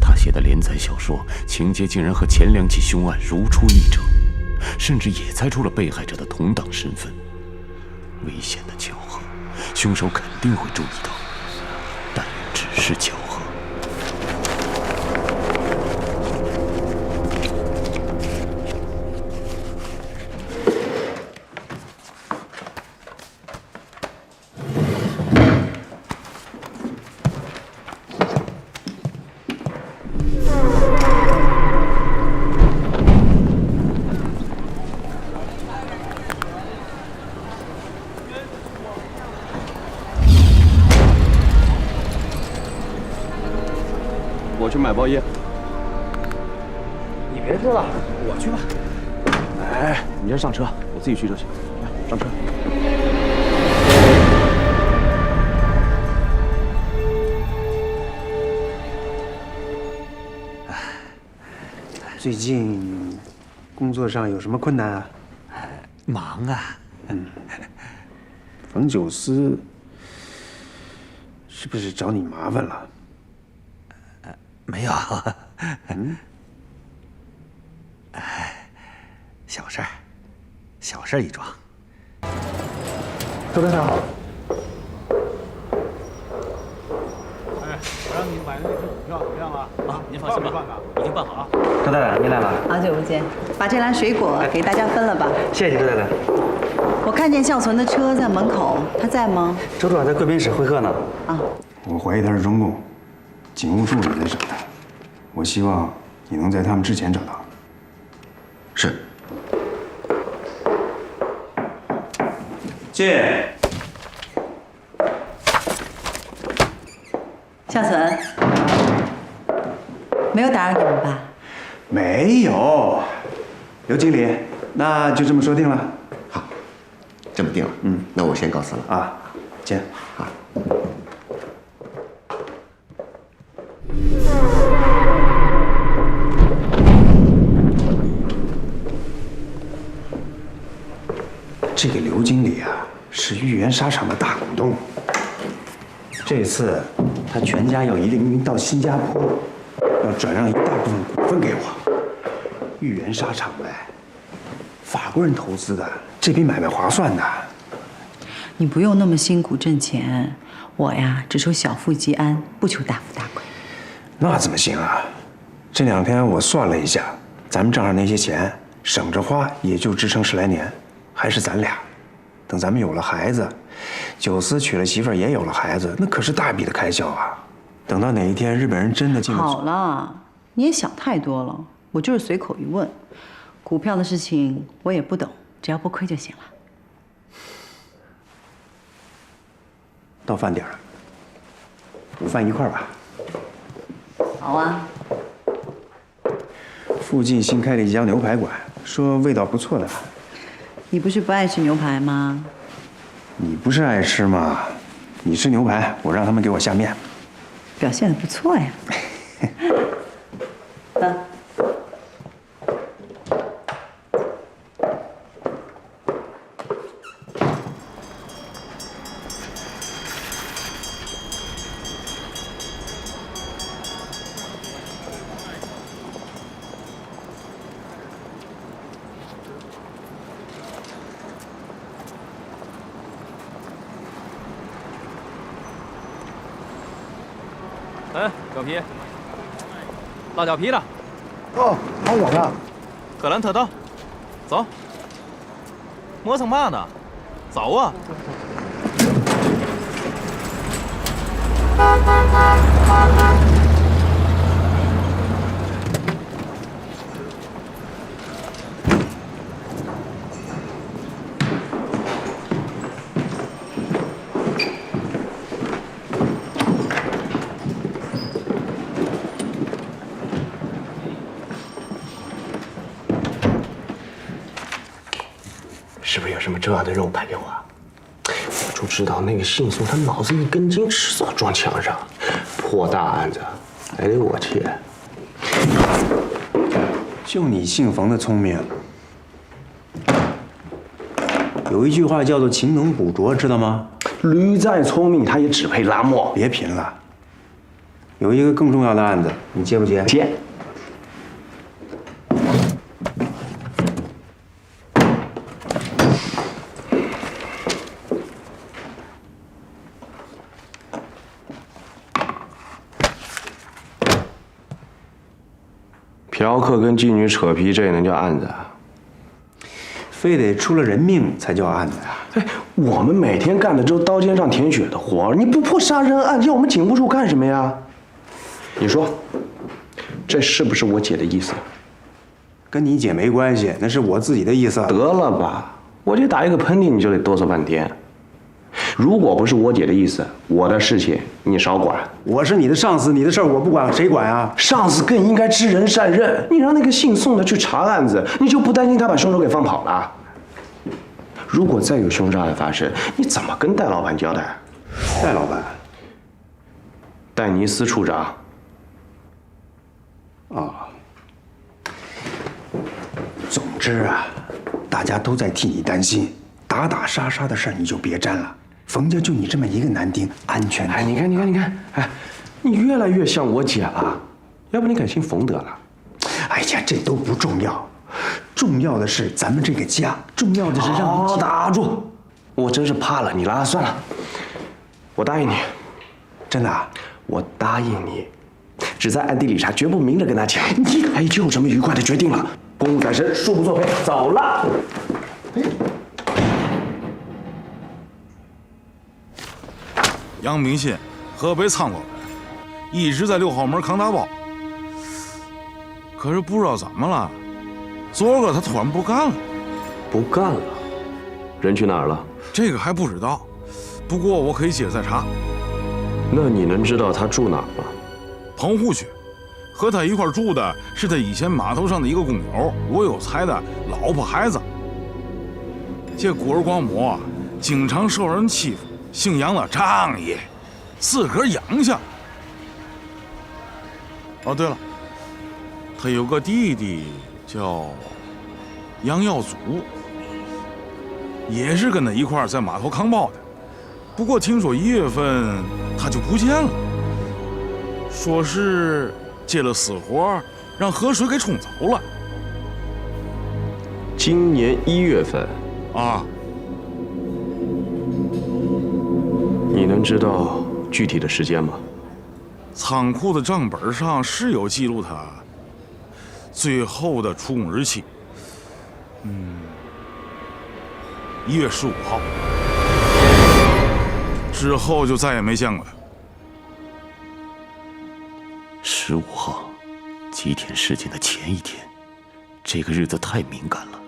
他写的连载小说情节竟然和前2起凶案如出一辙。甚至也猜出了被害者的同党身份。危险的巧合，凶手肯定会注意到，但只是巧合。我去买包烟。你别吃了，我去吧。哎，你先上车，我自己去就行。来，上车。最近工作上有什么困难啊？忙啊。冯九思是不是找你麻烦了？没有。小事儿，小事儿一桩。周队长好。我让你买的那支股票怎么样了？啊，您放心吧，已经办好了。周队长，您来了。好久不见，把这篮水果给大家分了吧。谢谢周队长。我看见孝存的车在门口，他在吗？周处长在贵宾室会客呢。啊，我怀疑他是中共警务处也在找他，我希望你能在他们之前找到。是。进。孝存，没有打扰你们吧？没有。刘经理，那就这么说定了。好，这么定了。那我先告辞了啊。见。好。这个刘经理啊，是豫园纱厂的大股东。这次他全家要移民到新加坡，要转让一大部分股份给我。豫园纱厂呗，法国人投资的，这笔买卖划算的。你不用那么辛苦挣钱，我呀只求小富即安，不求大富大贵。那怎么行啊？这2天我算了一下，咱们账上那些钱省着花也就支撑10来年，还是咱俩。等咱们有了孩子，九思娶了媳妇儿也有了孩子，那可是大笔的开销啊。等到哪一天日本人真的进了……好了，你也想太多了。我就是随口一问，股票的事情我也不懂，只要不亏就行了。到饭点了，午饭一块儿吧。好啊。附近新开了一家牛排馆，说味道不错的。你不是不爱吃牛排吗？你不是爱吃吗？你吃牛排，我让他们给我下面。表现得不错呀。表皮，辣椒皮了。哦，还有呢。格兰特刀，走。磨蹭嘛呢？走啊！是不是有什么重要的任务派给我啊？我就知道那个信送他脑子一根筋，迟早撞墙上。破大案子，还得我切。就你姓冯的聪明。有一句话叫做“勤能补拙”，知道吗？驴再聪明，他也只配拉磨。别贫了。有一个更重要的案子，你接不接？接。嫖客跟妓女扯皮，这也能叫案子啊？非得出了人命才叫案子啊！哎，我们每天干的都刀尖上舔血的活，你不破杀人案，叫我们警务处干什么呀？你说，这是不是我姐的意思？跟你姐没关系，那是我自己的意思。得了吧，我姐打一个喷嚏你就得哆嗦半天。如果不是我姐的意思，我的事情你少管。我是你的上司，你的事儿我不管，谁管啊？上司更应该知人善任。你让那个姓宋的去查案子，你就不担心他把凶手给放跑了？如果再有凶杀案发生，你怎么跟戴老板交代？戴老板，戴尼斯处长。啊。总之啊，大家都在替你担心，打打杀杀的事儿你就别沾了。冯家就你这么一个男丁，安全。哎，你看，哎，你越来越像我姐了。要不你改姓冯得了？哎呀，这都不重要，重要的是咱们这个家，重要的是让你打住！我真是怕了你了，算了，我答应你，真的啊，我答应你，只在暗地里查，绝不明着跟他讲。你哎，就这么愉快的决定了。公务在身，恕不作废，走了。杨明信，河北苍老人，一直在6号门扛大包。可是不知道怎么了，昨儿个他突然不干了。不干了？人去哪儿了？这个还不知道，不过我可以接着再查。那你能知道他住哪儿吗？棚户区，和他一块住的是他以前码头上的一个工友，罗有才的老婆孩子。这孤儿寡母啊，经常受人欺负。姓杨的仗义，自个儿养下。哦，对了，他有个弟弟叫杨耀祖，也是跟他一块在码头扛包的。不过听说1月份他就不见了，说是接了私活，让河水给冲走了。今年1月份啊。你能知道具体的时间吗？仓库的账本上是有记录他最后的出工日期，1月15号，之后就再也没见过他。15号，吉田事件的前一天，这个日子太敏感了。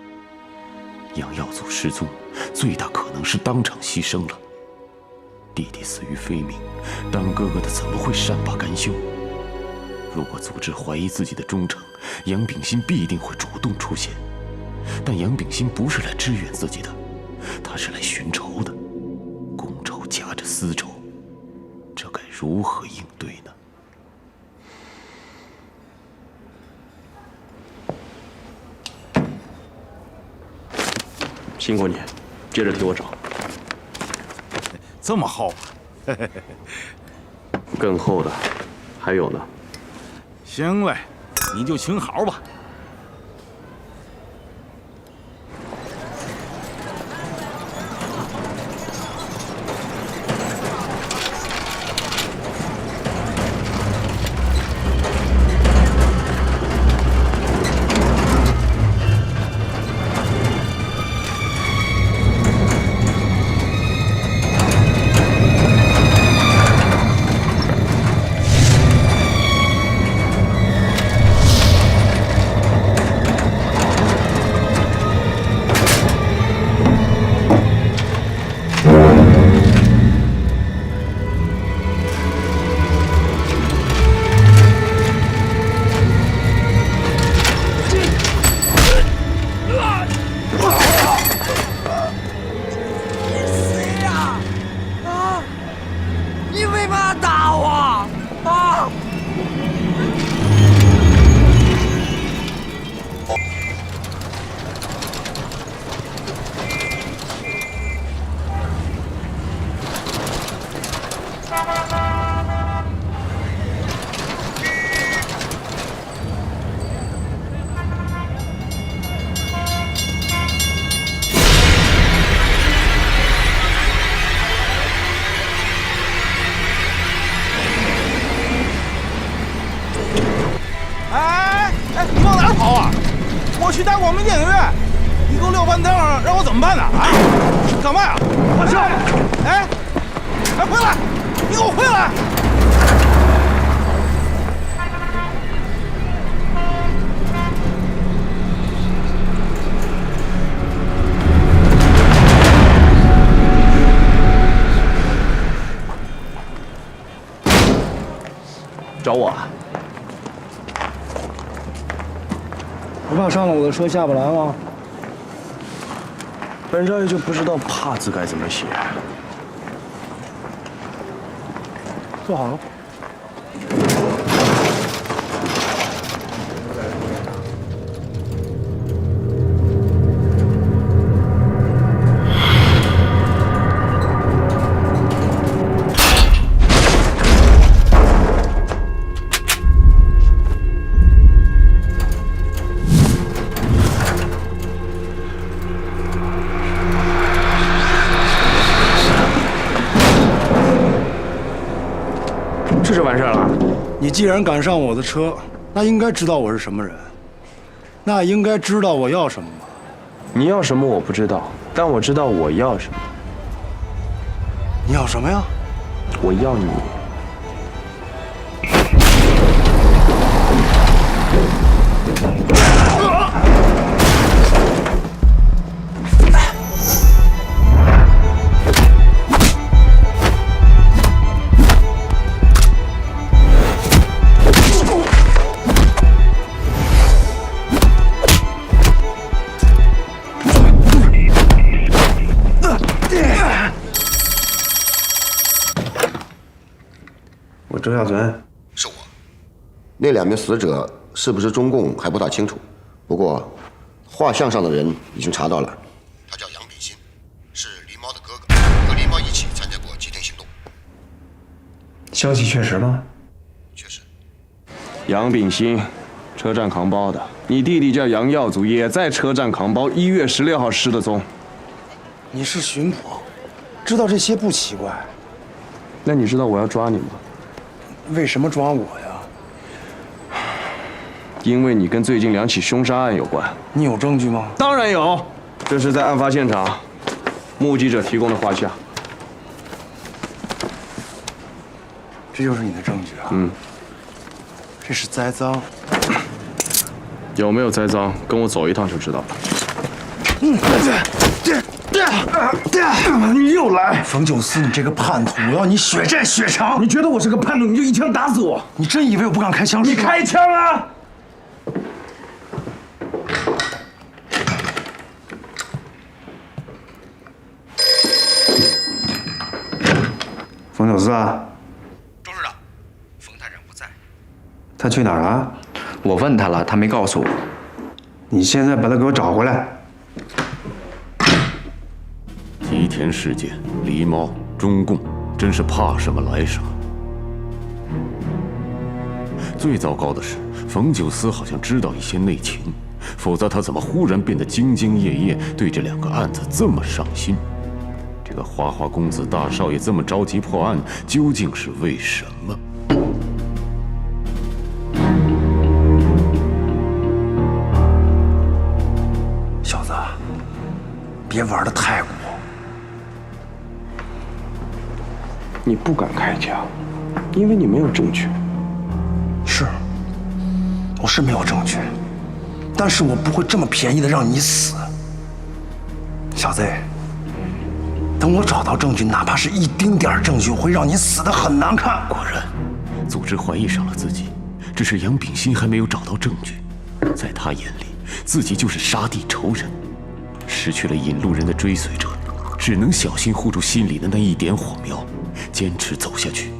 杨耀祖失踪，最大可能是当场牺牲了。弟弟死于非命，当哥哥的怎么会善罢甘休？如果组织怀疑自己的忠诚，杨秉新必定会主动出现。但杨秉新不是来支援自己的，他是来寻仇的。公仇夹着私仇，这该如何应对呢？辛苦你，接着替我找。这么厚，更厚的还有呢。行嘞，你就请好吧。干嘛呀？我去！哎，回来！你给我回来！找我啊？不怕上了我的车下不来吗？本少爷就不知道“怕”字该怎么写。坐好了。这就完事了。你既然敢上我的车，那应该知道我是什么人，那应该知道我要什么吧？你要什么我不知道，但我知道我要什么。你要什么呀？我要你。周孝存，是我。那2名死者是不是中共还不大清楚，不过画像上的人已经查到了，他叫杨秉新，是狸猫的哥哥，和狸猫一起参加过吉田行动。消息确实吗？确实。杨秉新，车站扛包的。你弟弟叫杨耀祖，也在车站扛包，1月16号失的踪。你是巡捕，知道这些不奇怪。那你知道我要抓你吗？为什么抓我呀？因为你跟最近2起凶杀案有关。你有证据吗？当然有，这是在案发现场目击者提供的画像。这就是你的证据啊？嗯。这是栽赃。有没有栽赃，跟我走一趟就知道了。你又来，冯九思，你这个叛徒！我要你血债血偿！你觉得我是个叛徒，你就一枪打死我？你真以为我不敢开枪？你开枪啊！冯九思啊，周市长，冯探长不在。他去哪儿了？我问他了，他没告诉我。你现在把他给我找回来。吉田事件，狸猫，中共真是怕什么来什么。最糟糕的是，冯九思好像知道一些内情，否则他怎么忽然变得兢兢业业，对这2个案子这么上心？这个花花公子大少爷这么着急破案，究竟是为什么？小子，别玩得太过。你不敢开枪，因为你没有证据。是，我是没有证据，但是我不会这么便宜的让你死。小子，等我找到证据，哪怕是一丁点证据，我会让你死得很难看。果然，组织怀疑上了自己，只是杨秉新还没有找到证据，在他眼里，自己就是杀敌仇人，失去了引路人的追随者，只能小心护住心里的那一点火苗。坚持走下去，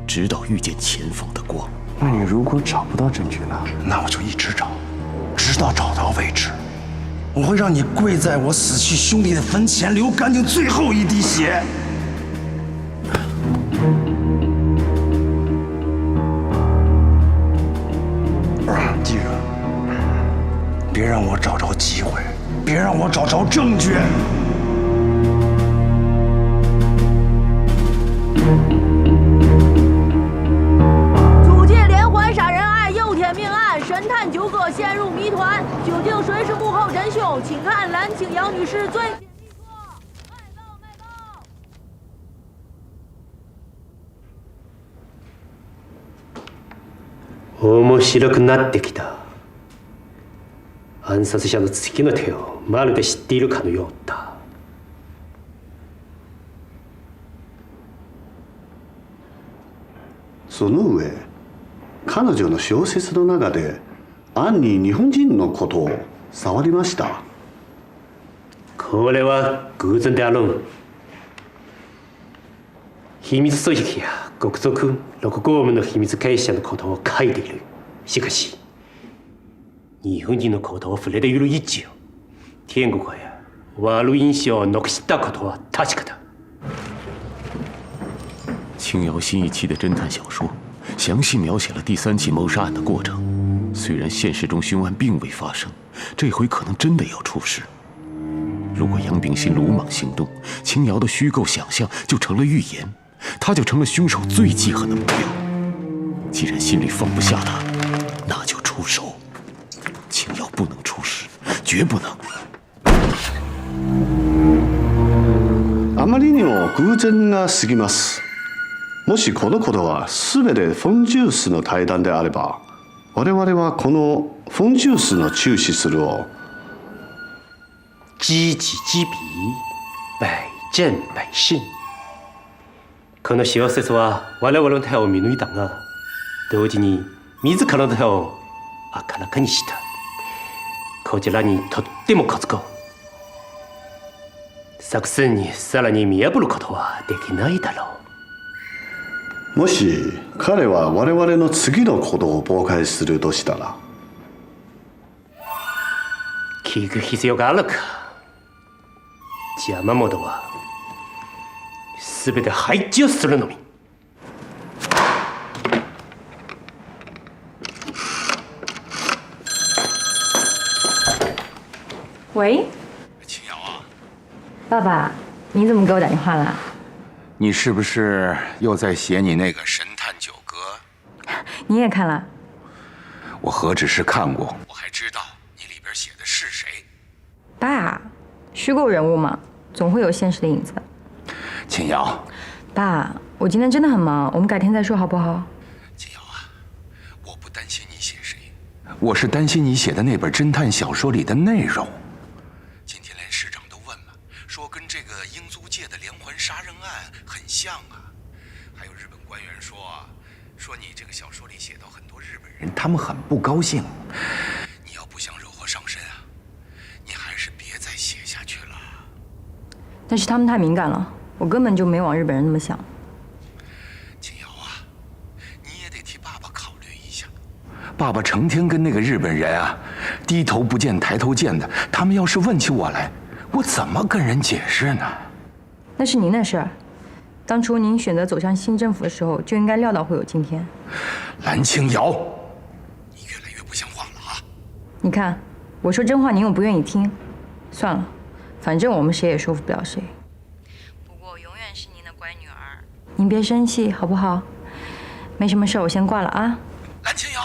直到遇见前方的光。那你如果找不到证据呢？那我就一直找，直到找到为止。我会让你跪在我死去兄弟的坟前，流干净最后一滴血。记着，别让我找着机会，别让我找着证据。租界连环杀人案诱骗命案，神探九哥陷入谜团，究竟谁是幕后真凶？请看蓝青杨女士最新力作。面白くなってきた。暗殺者の次の手をまるで知っているかのようだ。その上、彼女の小説の中で暗に日本人のことを触りました。これは偶然であろう。秘密組織や国賊、六公務の秘密結社のことを書いている。しかし、日本人のことを触れている以上、天国へ悪い印象を残したことは確かだ。青瑶新一期的侦探小说，详细描写了第3起谋杀案的过程。虽然现实中凶案并未发生，这回可能真的要出事。如果杨秉新鲁莽行动，青瑶的虚构想象就成了预言，他就成了凶手最记恨的目标。既然心里放不下他，那就出手。青瑶不能出事，绝不能。あまりにも偶然が過ぎます。もしこのことは全てフォンジュースの対談であれば、我々はこのフォンジュースの注視するを知己知彼、百战百胜。この小説は我々の手を見抜いたが、同時に自らの手を明らかにした。こちらにとってもコツコ。作戦にさらに見破ることはできないだろう。もし彼は我々の次の行動を妨害するとしたら、聞く必要があるか。山本は全て排除するのみ。喂，青瑶啊，爸爸，你怎么给我打电话了？你是不是又在写你那个《神探九歌》？你也看了？我何止是看过，我还知道你里边写的是谁。爸，虚构人物嘛，总会有现实的影子。青瑶，爸，我今天真的很忙，我们改天再说好不好？青瑶啊，我不担心你写谁，我是担心你写的那本侦探小说里的内容。今天连市长都问了，说跟这个英租界的连环杀人案很像啊。还有日本官员说你这个小说里写到很多日本人，他们很不高兴。你要不想惹祸上身啊，你还是别再写下去了。但是他们太敏感了，我根本就没往日本人那么想。青瑶啊，你也得替爸爸考虑一下。爸爸成天跟那个日本人啊，低头不见抬头见的，他们要是问起我来，我怎么跟人解释呢？那是您的事儿。当初您选择走向新政府的时候，就应该料到会有今天。蓝青瑶，你越来越不像话了啊！你看，我说真话，您又不愿意听。算了，反正我们谁也说服不了谁。不过我永远是您的乖女儿，您别生气好不好？没什么事，我先挂了啊。蓝青瑶，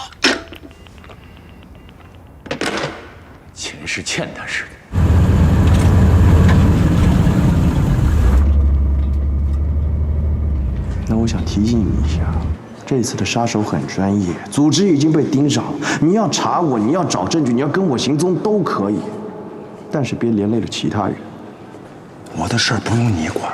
钱是欠他似的。那我想提醒你一下，这次的杀手很专业，组织已经被盯上了。你要查我，你要找证据，你要跟我行踪都可以，但是别连累了其他人。我的事儿不用你管。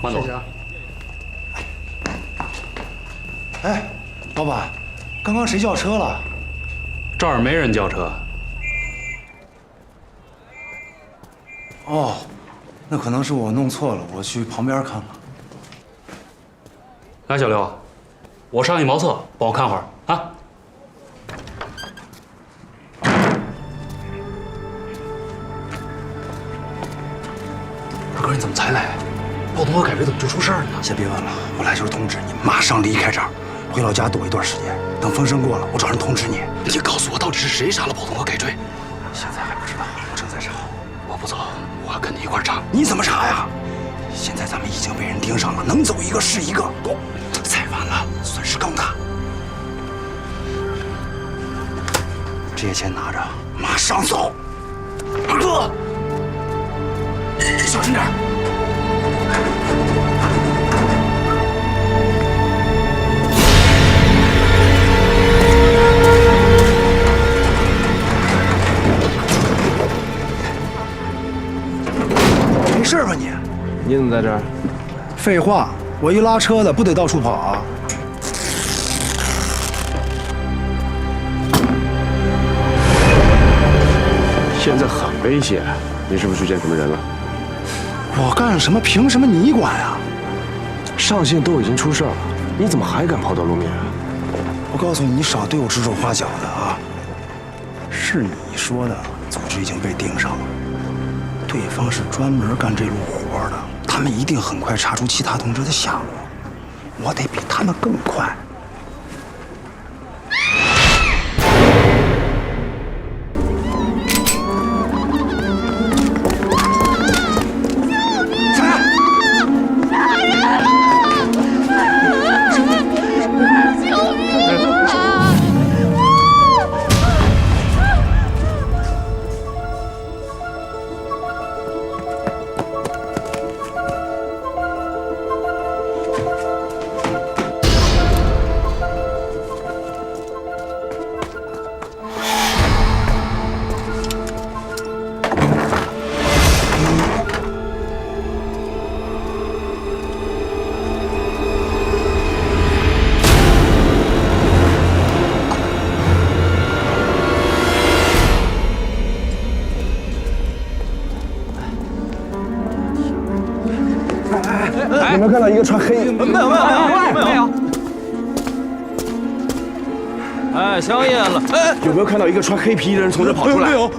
慢走。哎，老板，刚刚谁叫车了？这儿没人叫车。哦，那可能是我弄错了，我去旁边看看。来，小刘，我上去茅厕，帮我看会儿啊。二哥，你怎么才来？报通和改锥怎么就出事儿了呢？先别问了，我来就是通知你，马上离开这儿，回老家躲一段时间。等风声过了，我找人通知你。你告诉我，到底是谁杀了报通和改锥？现在还不知道，我正在查。我不走，我要跟你一块查。你怎么查呀？现在咱们已经被人盯上了，能走一个是一个。再晚了，损失更大。这些钱拿着，马上走。二哥，小心点。没事吧你？你怎么在这儿？废话，我一拉车的不得到处跑啊。现在很危险，你是不是遇见什么人了？我干什么？凭什么你管啊？上线都已经出事了，你怎么还敢抛头露面？我告诉你，你少对我指手画脚的啊！是你说的，组织已经被盯上了，对方是专门干这路活的，他们一定很快查出其他同志的下落，我得比他们更快。有没有看到一个穿黑？没有。哎，香烟了。哎，有没有看到一个穿黑皮的人从这跑出来？没有。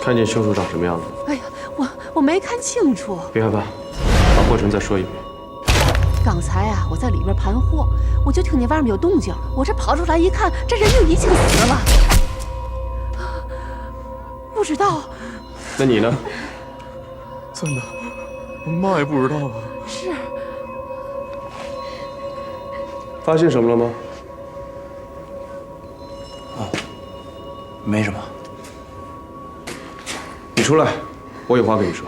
看见凶手长什么样子？哎呀，我没看清楚。别害怕，把过程再说一遍。刚才啊，我在里边盘货，我就听见外面有动静，我这跑出来一看，这人就已经死了。不知道。那你呢？真的，我嘛也不知道啊。是。发现什么了吗？没什么。你出来，我有话跟你说。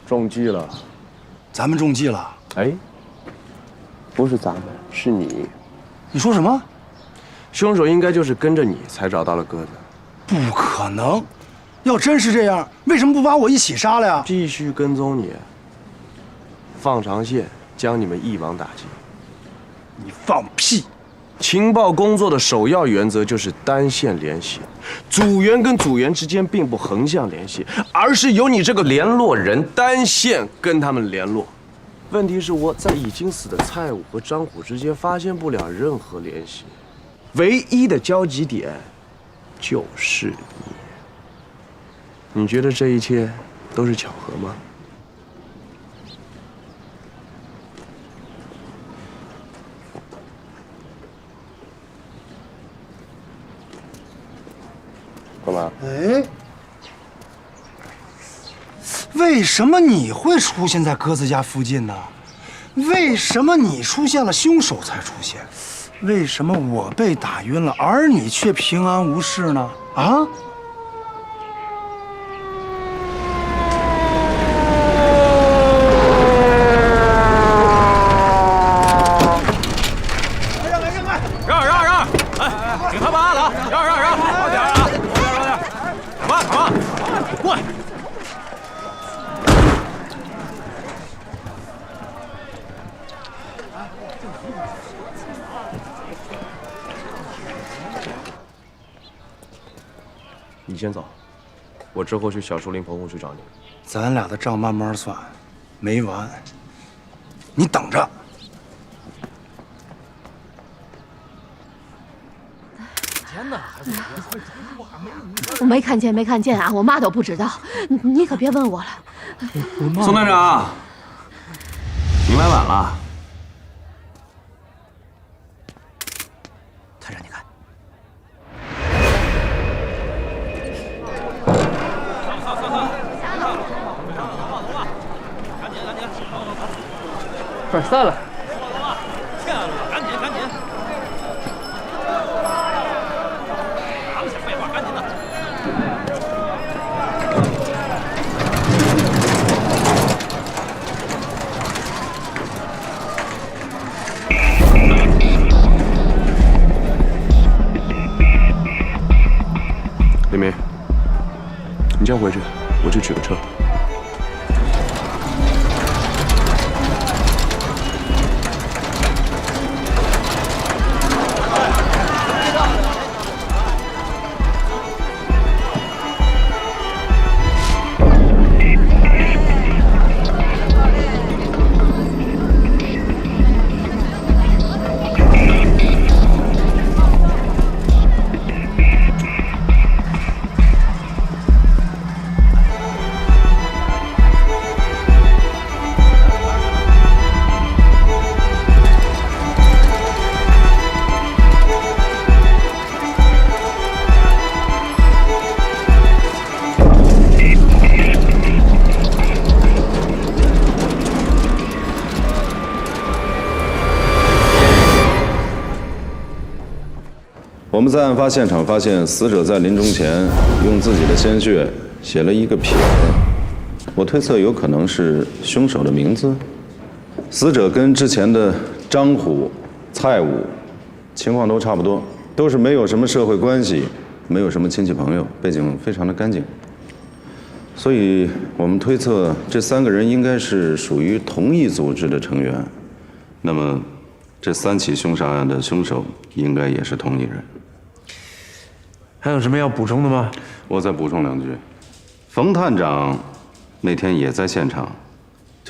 中计了，咱们中计了？哎，不是咱们，是你。你说什么？凶手应该就是跟着你才找到了鸽子。不可能！要真是这样，为什么不把我一起杀了呀？继续跟踪你，放长线，将你们一网打尽。你放屁！情报工作的首要原则就是单线联系，组员跟组员之间并不横向联系，而是由你这个联络人单线跟他们联络。问题是我在已经死的蔡武和张虎之间发现不了任何联系，唯一的交集点就是你。你觉得这一切都是巧合吗？干嘛？哎，为什么你会出现在鸽子家附近呢？为什么你出现了，凶手才出现？为什么我被打晕了，而你却平安无事呢？啊？让！哎，警察办案了，让！快点啊！赶快，过来！你先走，我之后去小树林棚户去找你。咱俩的账慢慢算，没完。你等着。我没看见啊，我嘛都不知道，你可别问我了。宋探长，您来晚了。探长，你看，不是散了。赶紧！废话，赶紧的！李明，你先回去，我去取个车。我们在案发现场发现，死者在临终前用自己的鲜血写了一个撇，我推测有可能是凶手的名字。死者跟之前的张虎、蔡武情况都差不多，都是没有什么社会关系，没有什么亲戚朋友，背景非常的干净。所以我们推测这3个人应该是属于同一组织的成员。那么，这3起凶杀案的凶手应该也是同一人。还有什么要补充的吗？我再补充2句。冯探长那天也在现场，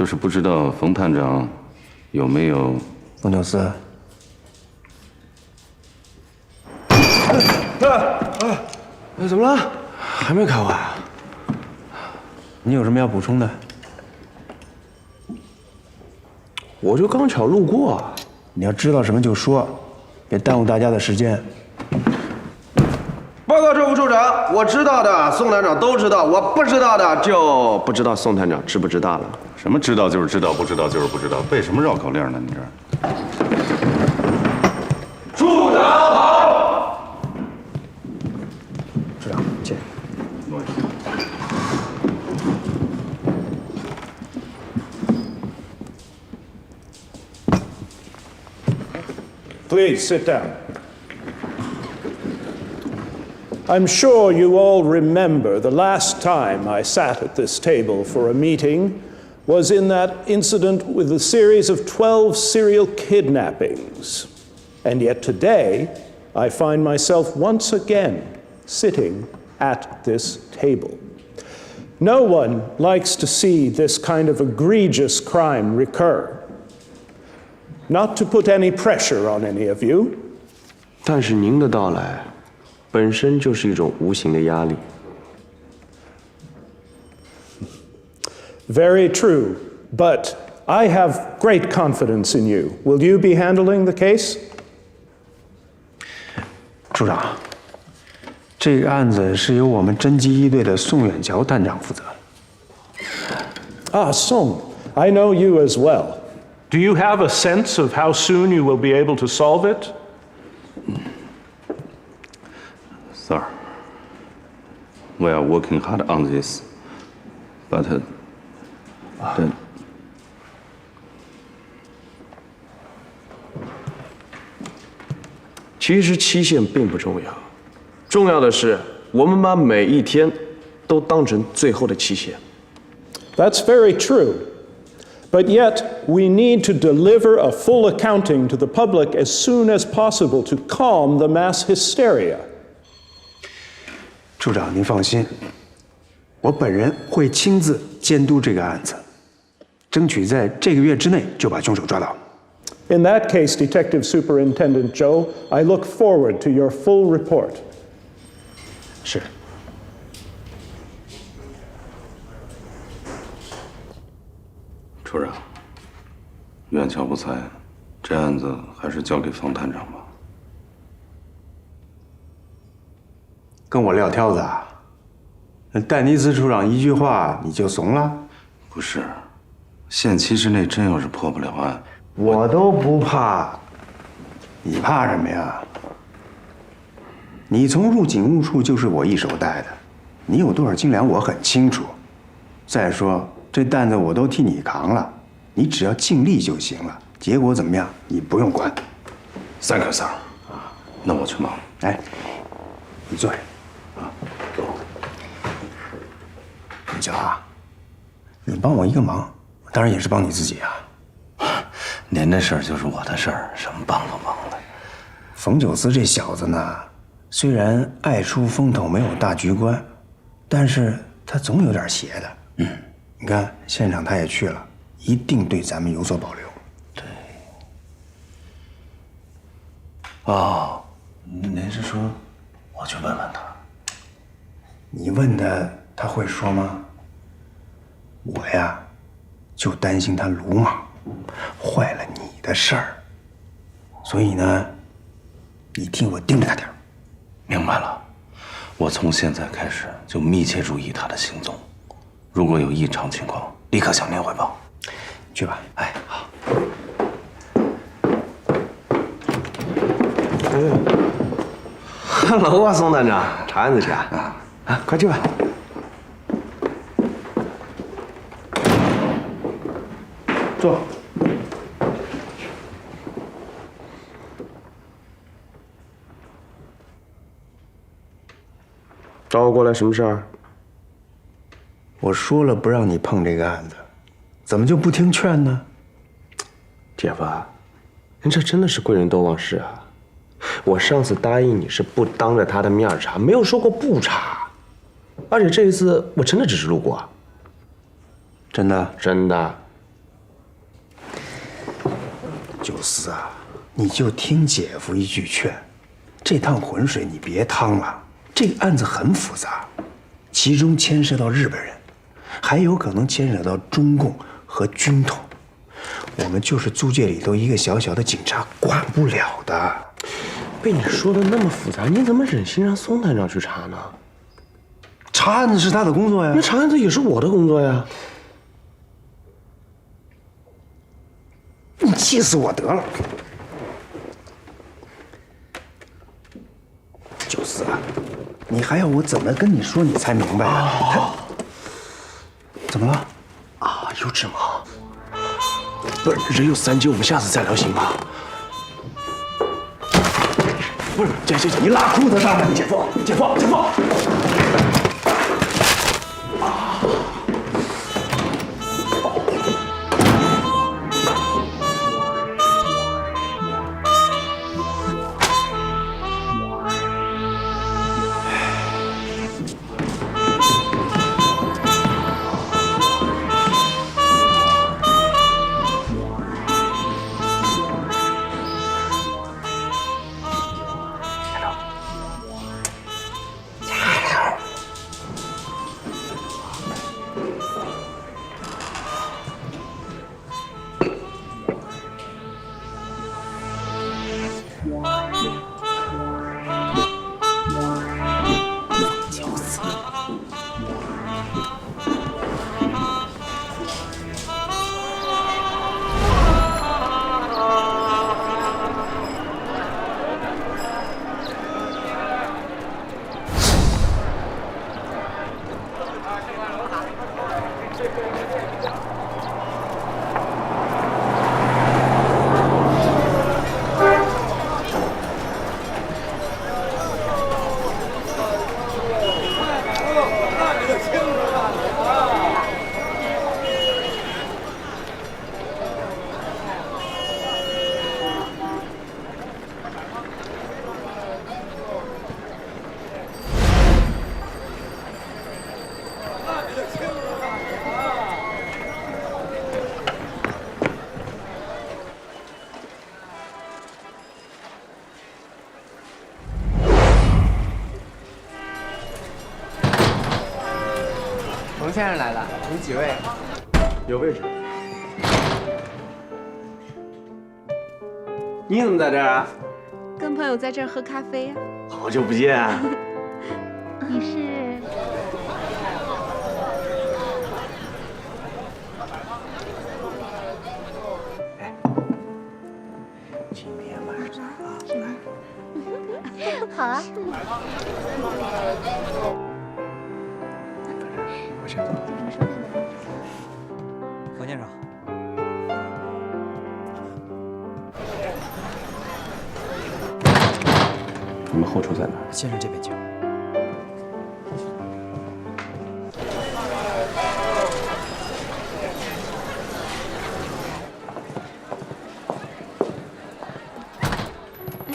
就是不知道冯探长有没有冯九思。怎么了？还没开完啊？你有什么要补充的？我就刚巧路过。你要知道什么就说，别耽误大家的时间。报告政务处长，我知道的，宋探长都知道；我不知道的就不知道宋探长知不知道了。什么知道就是知道，不知道就是不知道，背什么绕口令呢？你这。处长好。处长，请。Please sit down. I'm sure you all remember the last time I sat at this table for a meeting was in that incident with a series of 12 serial kidnappings. And yet today, I find myself once again sitting at this table. No one likes to see this kind of egregious crime recur. Not to put any pressure on any of you. 但是您的到来，本身就是一种无形的压力。Very true, but I have great confidence in you. Will you be handling the case? 处长，这个案子是由我们侦缉一队的宋远桥探长负责。Ah, Song, I know you as well. Do you have a sense of how soon you will be able to solve it? Sir, we are working hard on this, but the 其实期限并不重要，重要的是我们把每一天都当成最后的期限。That's very true. But yet, we need to deliver a full accounting to the public as soon as possible to calm the mass hysteria. 处长，您放心，我本人会亲自监督这个案子，争取在这个月之内就把凶手抓到。In that case, Detective Superintendent Zhou, I look forward to your full report. 是。处长，远瞧不才，这案子还是交给冯探长吧。跟我撂挑子啊？那戴尼斯处长一句话你就怂了？不是，限期之内真要是破不了案，我都不怕，你怕什么呀？你从入警务处就是我一手带的，你有多少斤两我很清楚。再说这担子我都替你扛了，你只要尽力就行了。结果怎么样，你不用管。Thank you, sir。那我去忙。哎，你坐下。啊，坐。你瞧啊，你帮我一个忙，当然也是帮你自己啊。您的事儿就是我的事儿，什么帮不帮的？冯九思这小子呢，虽然爱出风头，没有大局观，但是他总有点邪的。你看现场他也去了，一定对咱们有所保留。对。哦，您是说我去问问他？你问他，他会说吗？我呀，就担心他鲁莽，坏了你的事儿。所以呢，你替我盯着他点儿。明白了，我从现在开始就密切注意他的行踪。如果有异常情况，立刻向您汇报。去吧。哎，好。Hello 啊，宋探长，查案子去啊？啊，快去吧。坐。找我过来什么事儿？我说了不让你碰这个案子，怎么就不听劝呢？姐夫，您这真的是贵人多忘事啊！我上次答应你是不当着他的面查，没有说过不查。而且这一次我真的只是路过。真的？真的。九思啊，你就听姐夫一句劝，这趟浑水你别趟了。这个案子很复杂，其中牵涉到日本人，还有可能牵扯到中共和军统。我们就是租界里头一个小小的警察，管不了的。被你说的那么复杂，你怎么忍心让宋探长去查呢？查案子是他的工作呀，那查案子也是我的工作呀。你气死我得了！九思啊，你还要我怎么跟你说你才明白啊？怎么了？啊，有纸吗？不是，人有三急，我们下次再聊行吧？不是，姐，你拉裤子上来！姐夫！冯先生来了，你几位？有位置。你怎么在这儿啊？跟朋友在这儿喝咖啡呀。好久不见啊！你是？今天晚上啊，好啊。我先走。冯先生，你们后厨在哪？先生这边请。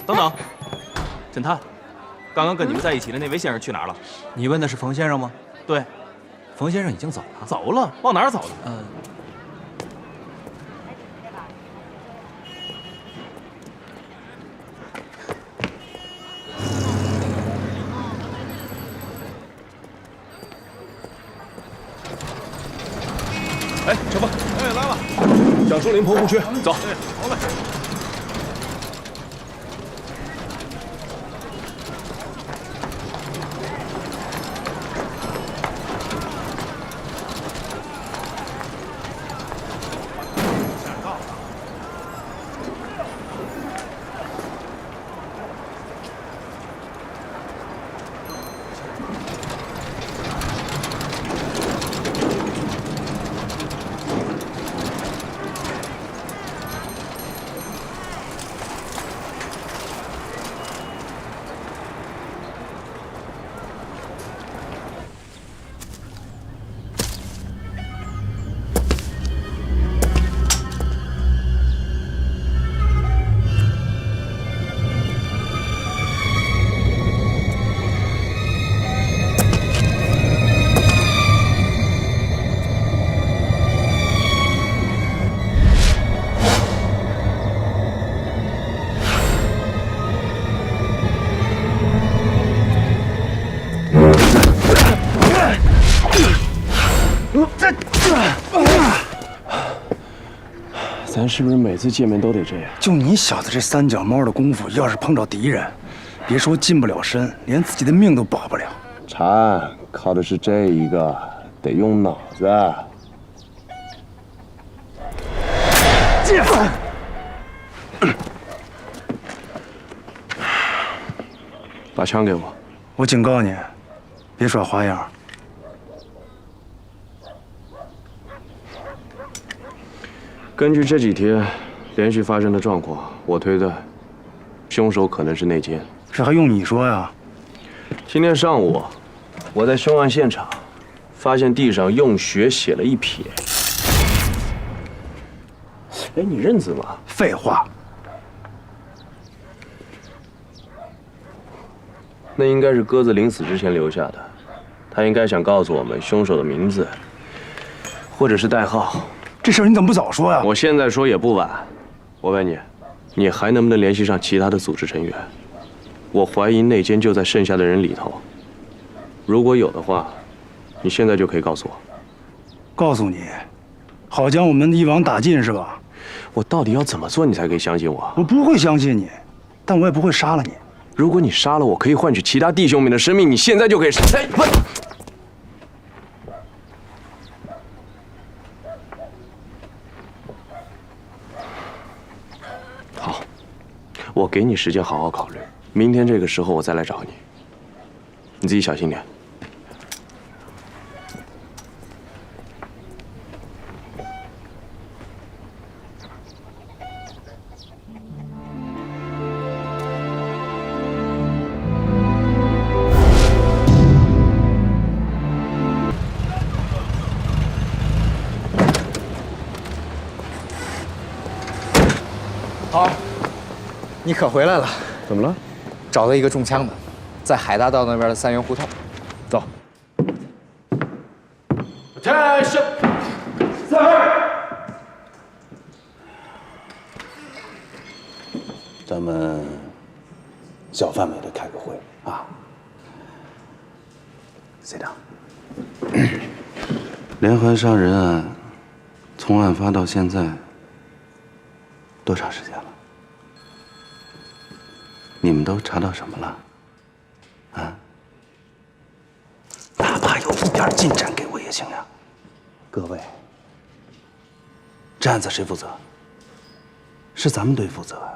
等等，侦探，刚刚跟你们在一起的那位先生去哪儿了？你问的是冯先生吗？对，冯先生已经走了。走了？往哪儿走了？哎，陈峰，哎，来了，蒋树林棚户区，走。好嘞。咱是不是每次见面都得这样？就你小子这三脚猫的功夫，要是碰着敌人，别说近不了身，连自己的命都保不了。查案靠的是这一个，得用脑子。把枪给我！我警告你，别耍花样。根据这几天连续发生的状况，我推断，凶手可能是内奸。这还用你说呀？今天上午，我在凶案现场发现地上用血写了一撇。哎，你认字吗？废话。那应该是鸽子临死之前留下的，他应该想告诉我们凶手的名字，或者是代号。这事儿你怎么不早说呀？我现在说也不晚。我问你，你还能不能联系上其他的组织成员？我怀疑内奸就在剩下的人里头。如果有的话，你现在就可以告诉我。告诉你，好将我们一网打尽是吧？我到底要怎么做你才可以相信我？我不会相信你，但我也不会杀了你。如果你杀了我，可以换取其他弟兄们的生命，你现在就可以杀。好，我给你时间好好考虑，明天这个时候我再来找你。你自己小心点。好，你可回来了。怎么了？找到一个中枪的，在海大道那边的3元胡同。走。Attention， 咱们小范围的开个会啊。Sit down。连环杀人案从案发到现在多长时间了？你们都查到什么了？啊？哪怕有一点进展给我也行呀。各位，这案子谁负责？是咱们队负责呀。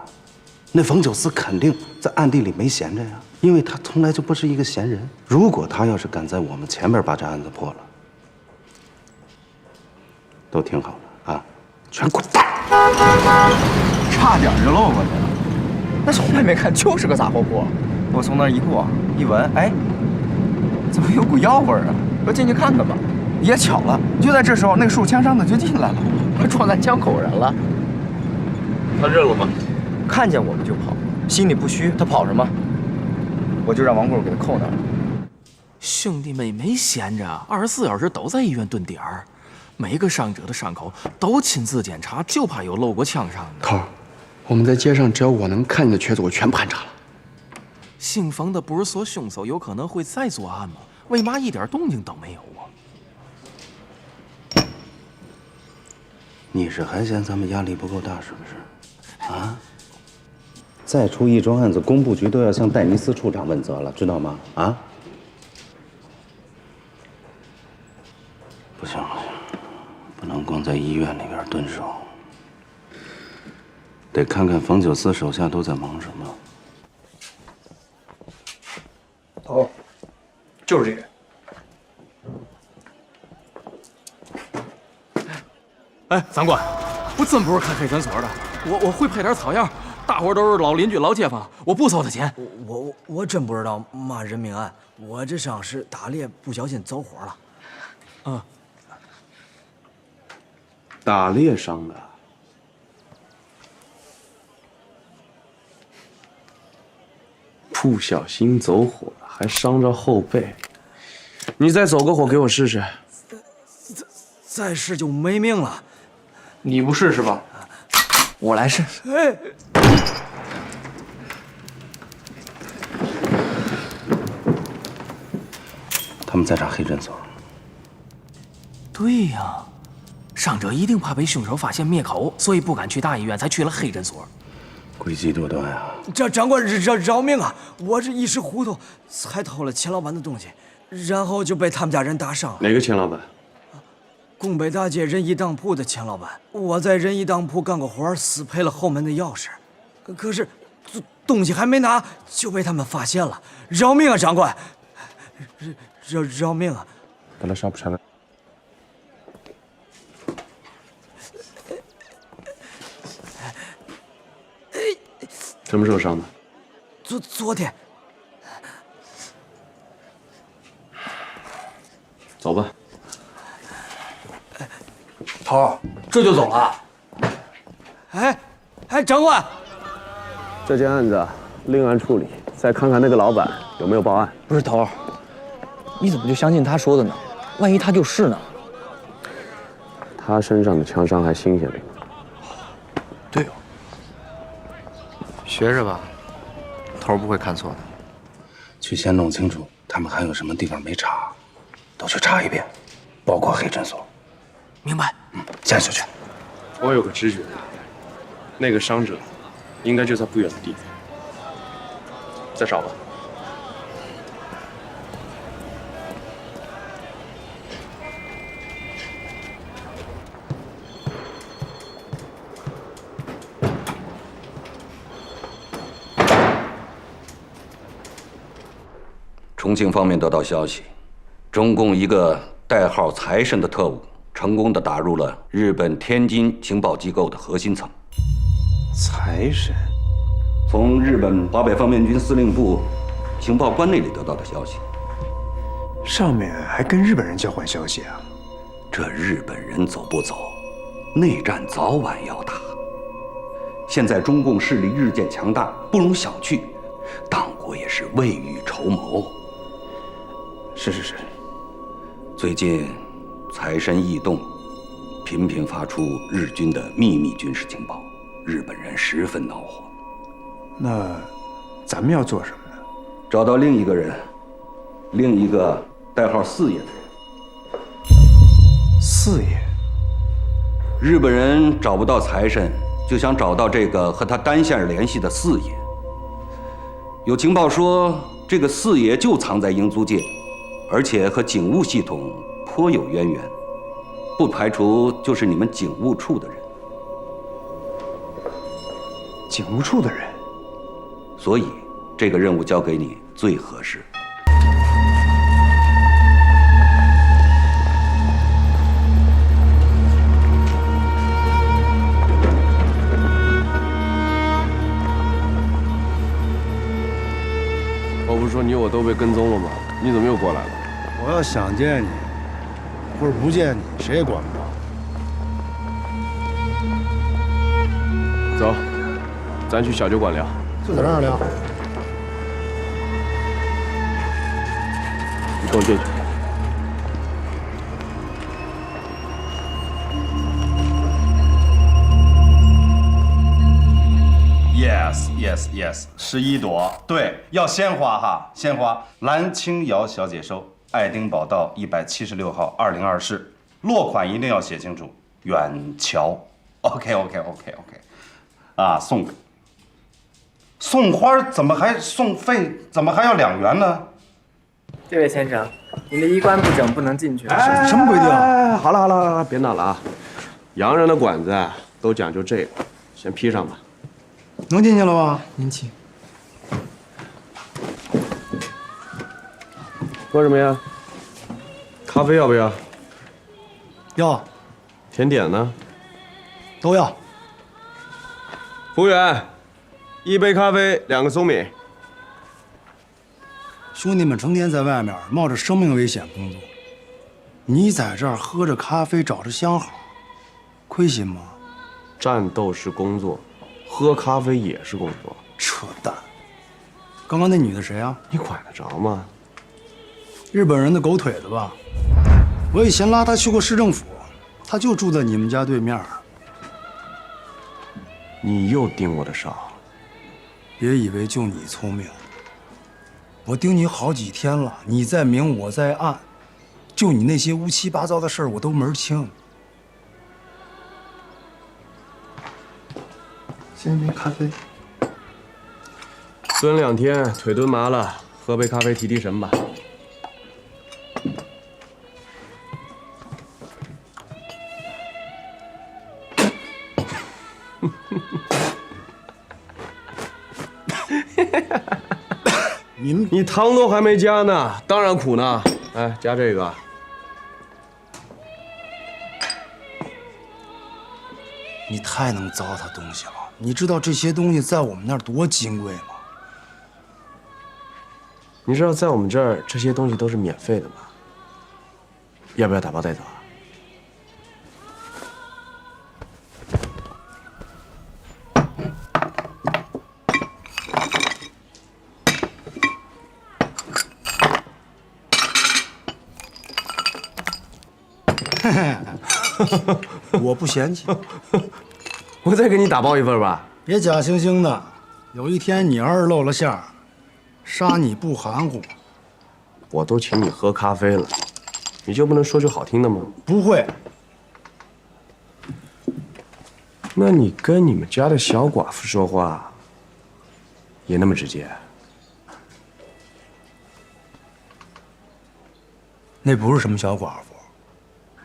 那冯九思肯定在暗地里没闲着呀，因为他从来就不是一个闲人。如果他要是敢在我们前面把这案子破了，都听好了啊，全滚蛋！差点就漏过去了，那从外面看就是个杂货铺。我从那儿一过，一闻，哎，怎么有股药味儿啊？说进去看看吧。也巧了，就在这时候，那个受枪伤的就进来了，还撞咱枪口人了。他认了吗？看见我们就跑，心里不虚，他跑什么？我就让王贵给他扣那儿了。兄弟们也没闲着，24小时都在医院蹲点儿，每个伤者的伤口都亲自检查，就怕有漏过枪伤的。头儿，我们在街上只要我能看见的瘸子，我全盘查了。姓冯的不是说凶手有可能会再作案吗？为嘛一点动静都没有啊？你是还嫌咱们压力不够大是不是？啊？再出一桩案子，工部局都要向戴尼斯处长问责了，知道吗？啊？不行不行，不能光在医院里边蹲守，得看看冯九思手下都在忙什么。头，就是这个。哎，长官，我真不是开黑诊所的，我会配点草药，大伙都是老邻居老街坊，我不收他钱。我真不知道嘛人命案，我这伤是打猎不小心走火了。嗯，打猎伤的。不小心走火，还伤着后背。你再走个火给我试试。再试就没命了。你不试试吧？我来试。哎，他们在查黑诊所。对呀，伤者一定怕被凶手发现灭口，所以不敢去大医院，才去了黑诊所。诡计多端啊！长官饶命啊！我这一时糊涂，才偷了钱老板的东西，然后就被他们家人打伤了。哪个钱老板？拱北大街仁义当铺的钱老板。我在仁义当铺干过活，撕赔了后门的钥匙，可是东西还没拿，就被他们发现了。饶命啊，长官！饶命啊！把他杀不成了。什么时候伤的？昨天。走吧。头，这就走了？哎，长官，这件案子另案处理，再看看那个老板有没有报案。不是头，你怎么就相信他说的呢？万一他就是呢？他身上的枪伤还新鲜着呢。对哦。学着吧，头不会看错的。去先弄清楚他们还有什么地方没查，都去查一遍，包括黑诊所。明白。先去去。我有个直觉，那个伤者应该就在不远的地方。再找吧。重庆方面得到消息，中共一个代号财神的特务成功地打入了日本天津情报机构的核心层。财神？从日本华北方面军司令部情报官那里得到的消息。上面还跟日本人交换消息啊？这日本人走不走，内战早晚要打。现在中共势力日渐强大，不容小觑，党国也是未雨绸缪。是。最近财神异动，频频发出日军的秘密军事情报，日本人十分恼火。那咱们要做什么呢？找到另一个人，另一个代号四爷的人。四爷？日本人找不到财神，就想找到这个和他单线联系的四爷。有情报说，这个四爷就藏在英租界，而且和警务系统颇有渊源，不排除就是你们警务处的人。警务处的人？所以这个任务交给你最合适。我不是说你我都被跟踪了吗？你怎么又过来了？我要想见你，或者不见你，谁也管不着。走，咱去小酒馆聊。就在这儿聊。你跟我进去。Yes， 11朵，对，要鲜花哈，鲜花。蓝清瑶小姐收，爱丁堡道176号202室，落款一定要写清楚，远桥。OK， 啊，送给。送花怎么还送费？怎么还要2元呢？这位先生，您的衣冠不整，不能进去。什么规定啊？好了，别闹了啊！洋人的馆子都讲究这个，先披上吧。能进去了吗？您请。喝什么呀？咖啡要不要？要。甜点呢？都要。服务员，1杯咖啡，2个松米。兄弟们成天在外面冒着生命危险工作，你在这儿喝着咖啡，找着相好，亏心吗？战斗是工作，喝咖啡也是工作。扯淡！刚刚那女的谁啊？你管得着吗？日本人的狗腿子吧？我以前拉她去过市政府，她就住在你们家对面。你又盯我的梢。别以为就你聪明，我盯你好几天了，你在明我在暗，就你那些乌七八糟的事儿我都门儿清。先一杯咖啡。蹲2天，腿蹲麻了，喝杯咖啡提提神吧。你汤都还没加呢，当然苦呢。哎，加这个。你太能糟蹋东西了。你知道这些东西在我们那儿多金贵吗？你知道在我们这儿这些东西都是免费的吗？要不要打包带走啊？我不嫌弃，我再给你打包一份吧。别假惺惺的，有一天你要是露了馅儿，杀你不含糊。我都请你喝咖啡了，你就不能说句好听的吗？不会。那你跟你们家的小寡妇说话，也那么直接？那不是什么小寡妇，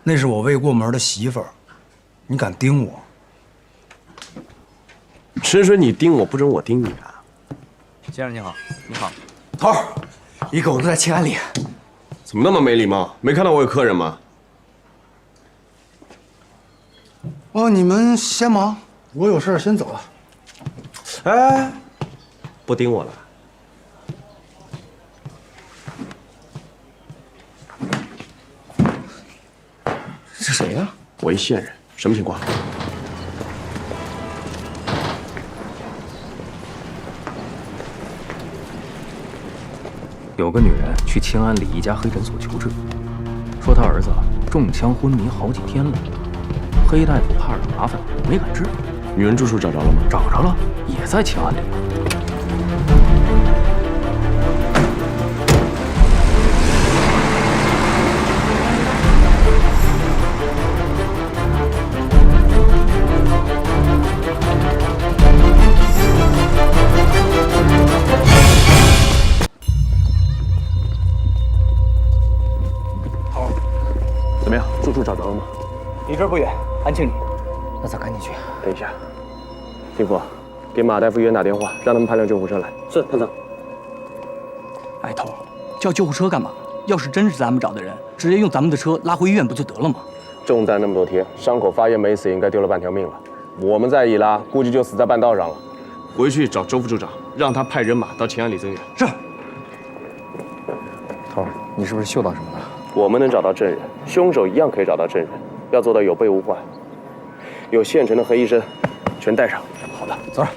那是我未过门的媳妇儿。你敢盯我？只准你盯我，不准我盯你啊！先生你好，你好，头儿，一狗子在请安礼。怎么那么没礼貌？没看到我有客人吗？哦，你们先忙，我有事先走了。哎，不盯我了？是谁呀？我一线人，什么情况？有个女人去清安里一家黑诊所求治，说她儿子中枪昏迷好几天了，黑大夫怕惹麻烦，没敢治。女人住处找着了吗？找着了，也在清安里。怎么样？住处找着了吗？离这儿不远，安庆里。那咱赶紧去。等一下，丁福，给马大夫医院打电话，让他们派辆救护车来。是，探长。哎，头，叫救护车干嘛？要是真是咱们找的人，直接用咱们的车拉回医院不就得了吗？中弹那么多天，伤口发炎没死，应该丢了半条命了。我们再一拉，估计就死在半道上了。回去找周副处长，让他派人马到秦安里增援。是。头，你是不是嗅到什么了？我们能找到证人，凶手一样可以找到证人，要做到有备无患。有现成的黑医生，全带上。好的，走着。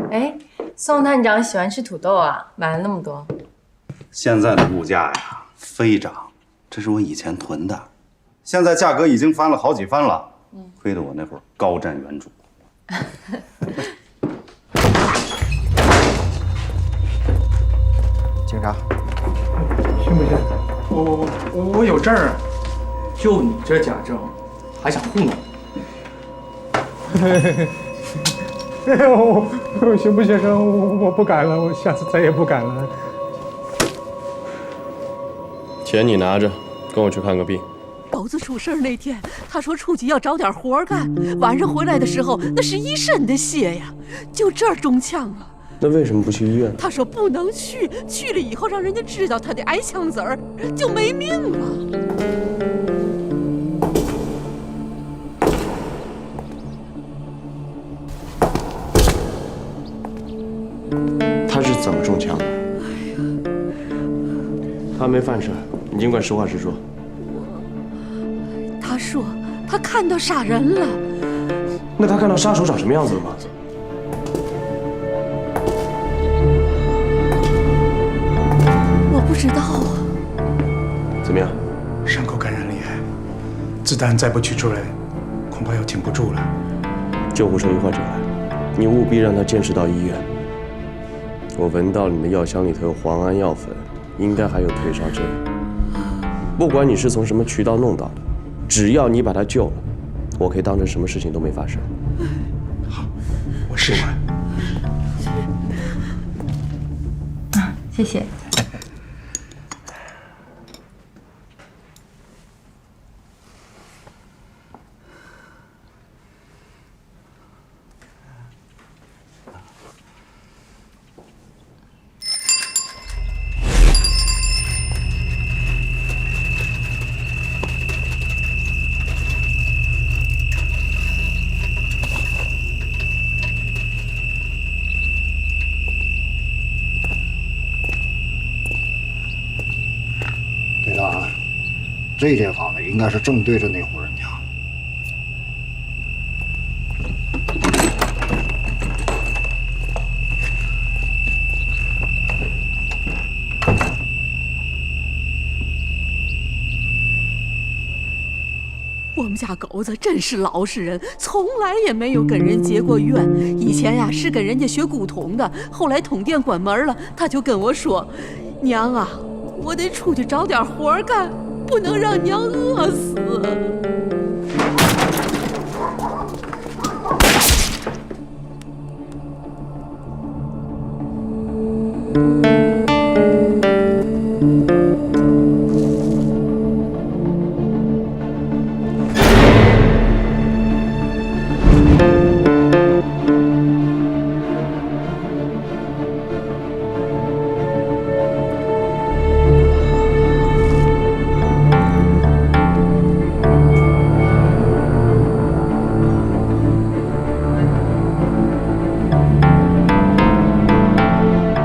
哎，宋探长喜欢吃土豆啊，买了那么多。现在的物价呀飞涨，这是我以前囤的，现在价格已经翻了好几番了。亏得我那会儿高瞻远瞩。警察，行不行？我有证儿，就你这假证，还想糊弄我？刑部先生，我不敢了，我下次再也不敢了。钱你拿着，跟我去看个病。狗子出事那天，他说出去要找点活干，晚上回来的时候，那是一身的血呀，就这儿中枪了。那为什么不去医院？他说不能去，去了以后让人家知道他的挨枪子儿，就没命了。他是怎么中枪的？他没犯事，你尽管实话实说。他说他看到杀人了。那他看到杀手长什么样子了吗？我不知道啊。怎么样？伤口感染厉害，子弹再不取出来，恐怕要挺不住了。救护车一会儿就来，你务必让他坚持到医院。我闻到你的药箱里头有磺胺药粉，应该还有退烧针。不管你是从什么渠道弄到的，只要你把他救了，我可以当成什么事情都没发生。我试试。啊，谢谢。对了啊，这间房子应该是正对着那户人家。我们家狗子真是老实人，从来也没有跟人结过怨。以前呀是跟人家学古铜的，后来通电关门了，他就跟我说：“娘啊，我得出去找点活干，不能让娘饿死。”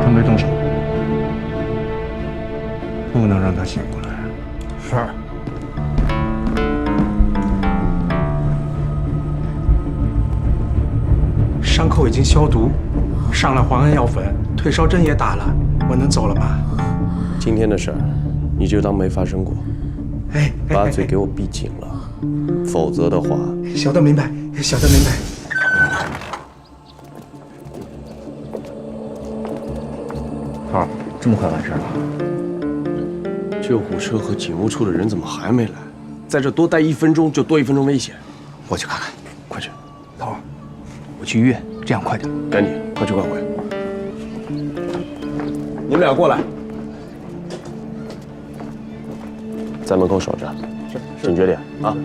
准备动手，不能让他醒过来。是。伤口已经消毒，上了磺胺药粉，退烧针也打了，我能走了吗？今天的事儿，你就当没发生过。哎，把嘴给我闭紧了，否则的话，小的明白，小的明白。头，这么快完事儿了？救护车和警务处的人怎么还没来？在这多待1分钟就多1分钟危险。我去看看，快去。头，我去医院，这样快点。赶紧，快去快回。你们俩过来，在门口守着，警觉点啊！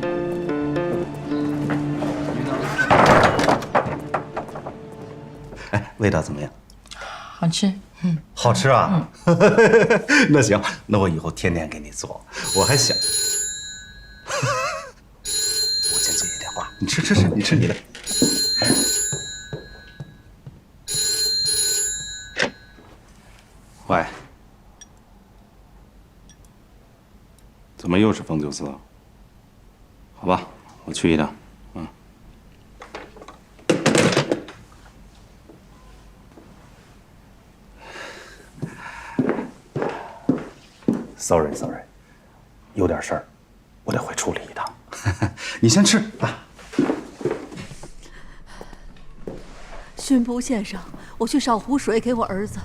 哎，味道怎么样？好吃。好吃啊！那行，那我以后天天给你做。我还想，我先接一电话，你吃，你吃你的。喂，怎么又是冯九思？好吧，我去一趟。Sorry， 有点事儿，我得回处理一趟。你先吃啊。巡捕先生，我去烧壶水给我儿子。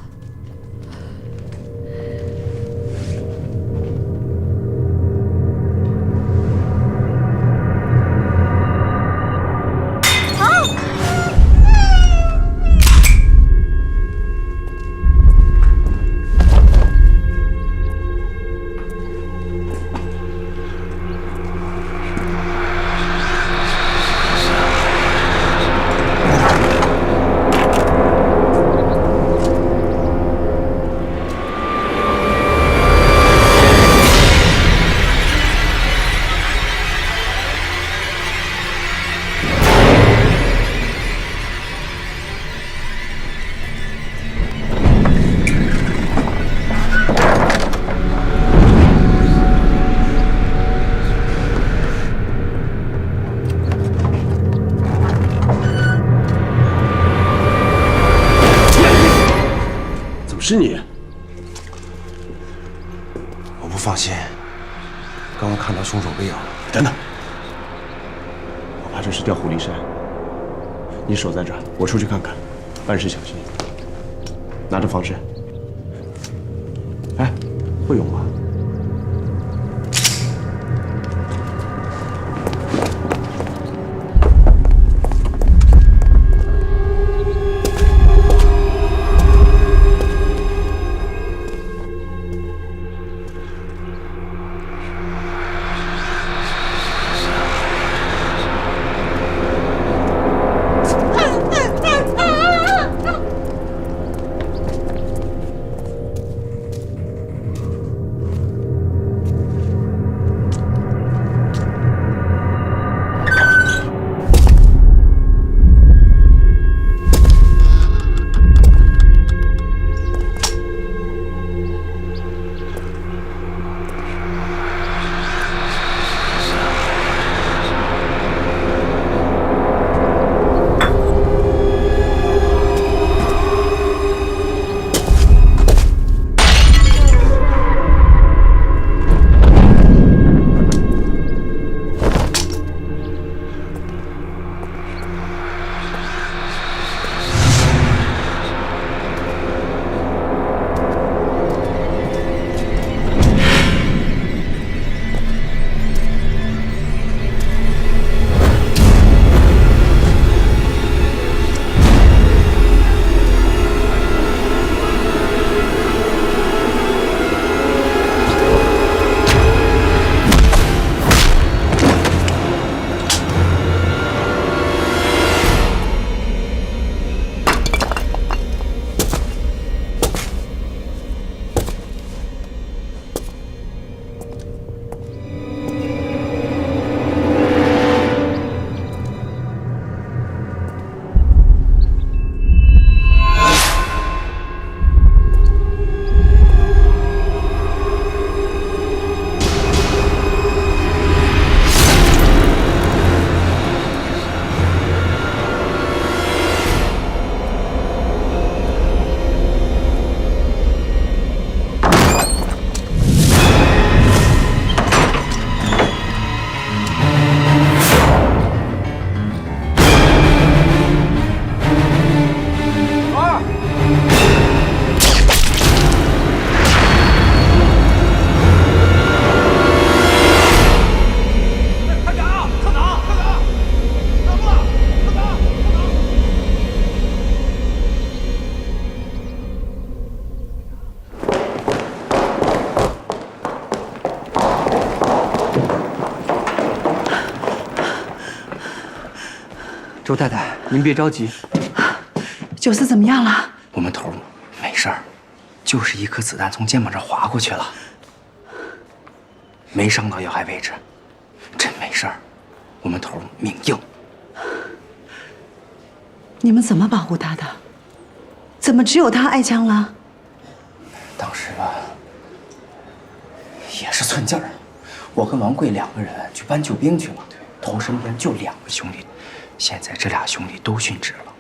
是你，我不放心，刚刚看到凶手背影。等等，我怕这是调虎离山。你守在这儿，我出去看看，办事小心，拿着防身。哎，会用吗？周太太，您别着急。九思怎么样了？我们头没事儿，就是一颗子弹从肩膀这划过去了，没伤到要害位置，真没事儿。我们头命硬。你们怎么保护他的？怎么只有他挨枪了？当时吧，也是寸劲儿。我跟王贵2个人去搬救兵去了，头身边就2个兄弟，现在这俩兄弟都殉职了。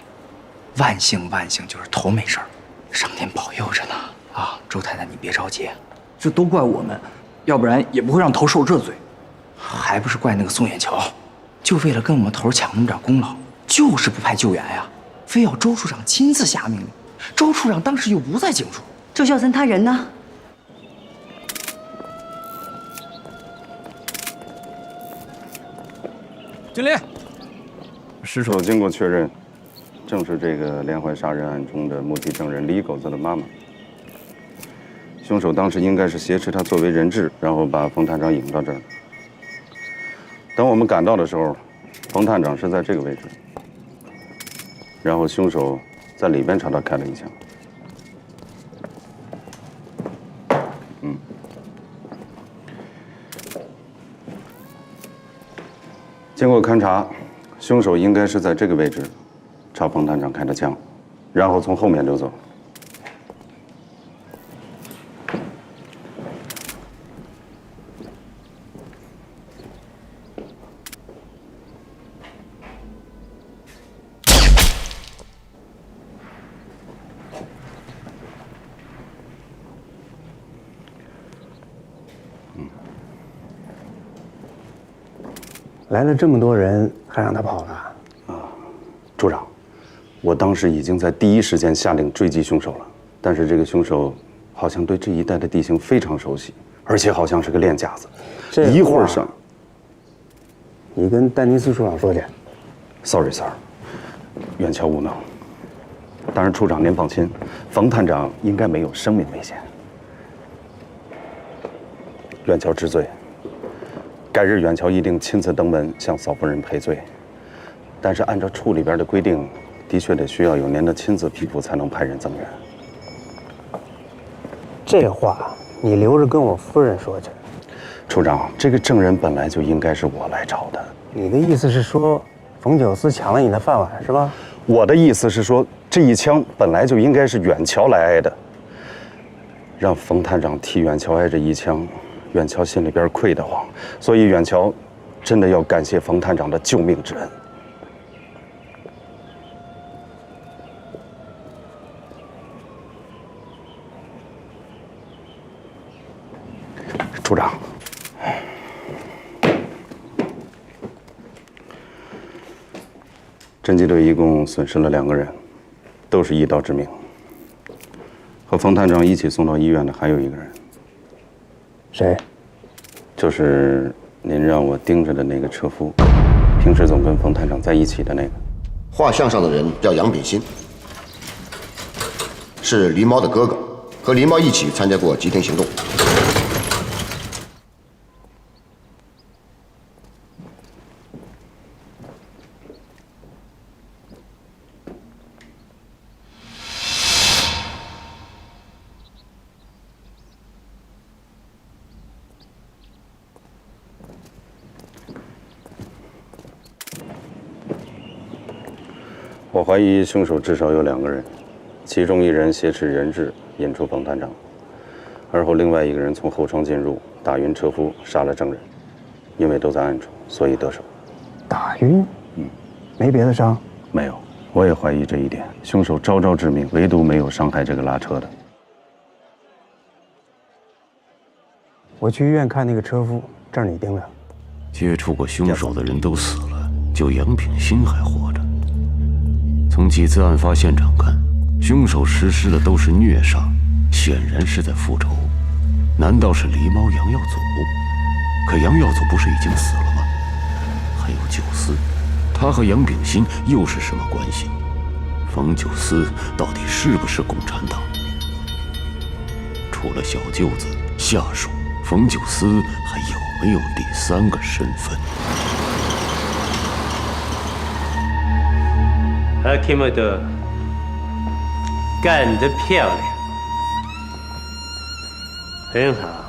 万幸就是头没事儿，上天保佑着呢。啊，周太太你别着急，这都怪我们，要不然也不会让头受这罪。还不是怪那个宋远桥，就为了跟我们头抢那么点功劳，就是不派救援呀，非要周处长亲自下命令。周处长当时又不在警署。周孝森他人呢？经理，尸首经过确认，正是这个连环杀人案中的目击证人李狗子的妈妈。凶手当时应该是挟持她作为人质，然后把冯探长引到这儿。等我们赶到的时候，冯探长是在这个位置，然后凶手在里边朝他开了一枪。经过勘查，凶手应该是在这个位置朝冯探长开的枪，然后从后面溜走。来了这么多人，还让他跑了？处长，我当时已经在第一时间下令追击凶手了，但是这个凶手好像对这一带的地形非常熟悉，而且好像是个练家子。一会儿上，你跟丹尼斯处长说去。Sorry, sir， 远桥无能。当然，处长您放心，冯探长应该没有生命危险。远桥知罪。改日远桥一定亲自登门向嫂夫人赔罪，但是按照处里边的规定，的确得需要有您的亲自批复才能派人增援。这话你留着跟我夫人说去。处长，这个证人本来就应该是我来找的。你的意思是说，冯九思抢了你的饭碗是吧？我的意思是说，这一枪本来就应该是远桥来挨的，让冯探长替远桥挨这一枪。远桥心里边愧得慌，所以远桥真的要感谢冯探长的救命之恩。处长，侦缉队一共损失了2个人，都是一刀致命。和冯探长一起送到医院的还有1个人。谁？就是您让我盯着的那个车夫，平时总跟冯探长在一起的那个。画像上的人叫杨炳新，是狸猫的哥哥，和狸猫一起参加过吉田行动。我怀疑凶手至少有2个人，其中1人挟持人质引出冯探长，而后另外1个人从后窗进入，打晕车夫，杀了证人。因为都在暗处，所以得手。打晕？没别的伤？没有，我也怀疑这一点。凶手招招致命，唯独没有伤害这个拉车的。我去医院看那个车夫，这儿你盯着。接触过凶手的人都死了，就杨炳新还活着。从几次案发现场看，凶手实施的都是虐杀，显然是在复仇。难道是狸猫杨耀祖？可杨耀祖不是已经死了吗？还有九思，他和杨炳新又是什么关系？冯九思到底是不是共产党？除了小舅子、下属，冯九思还有没有第3个身份？阿基莫多，干得漂亮，很好。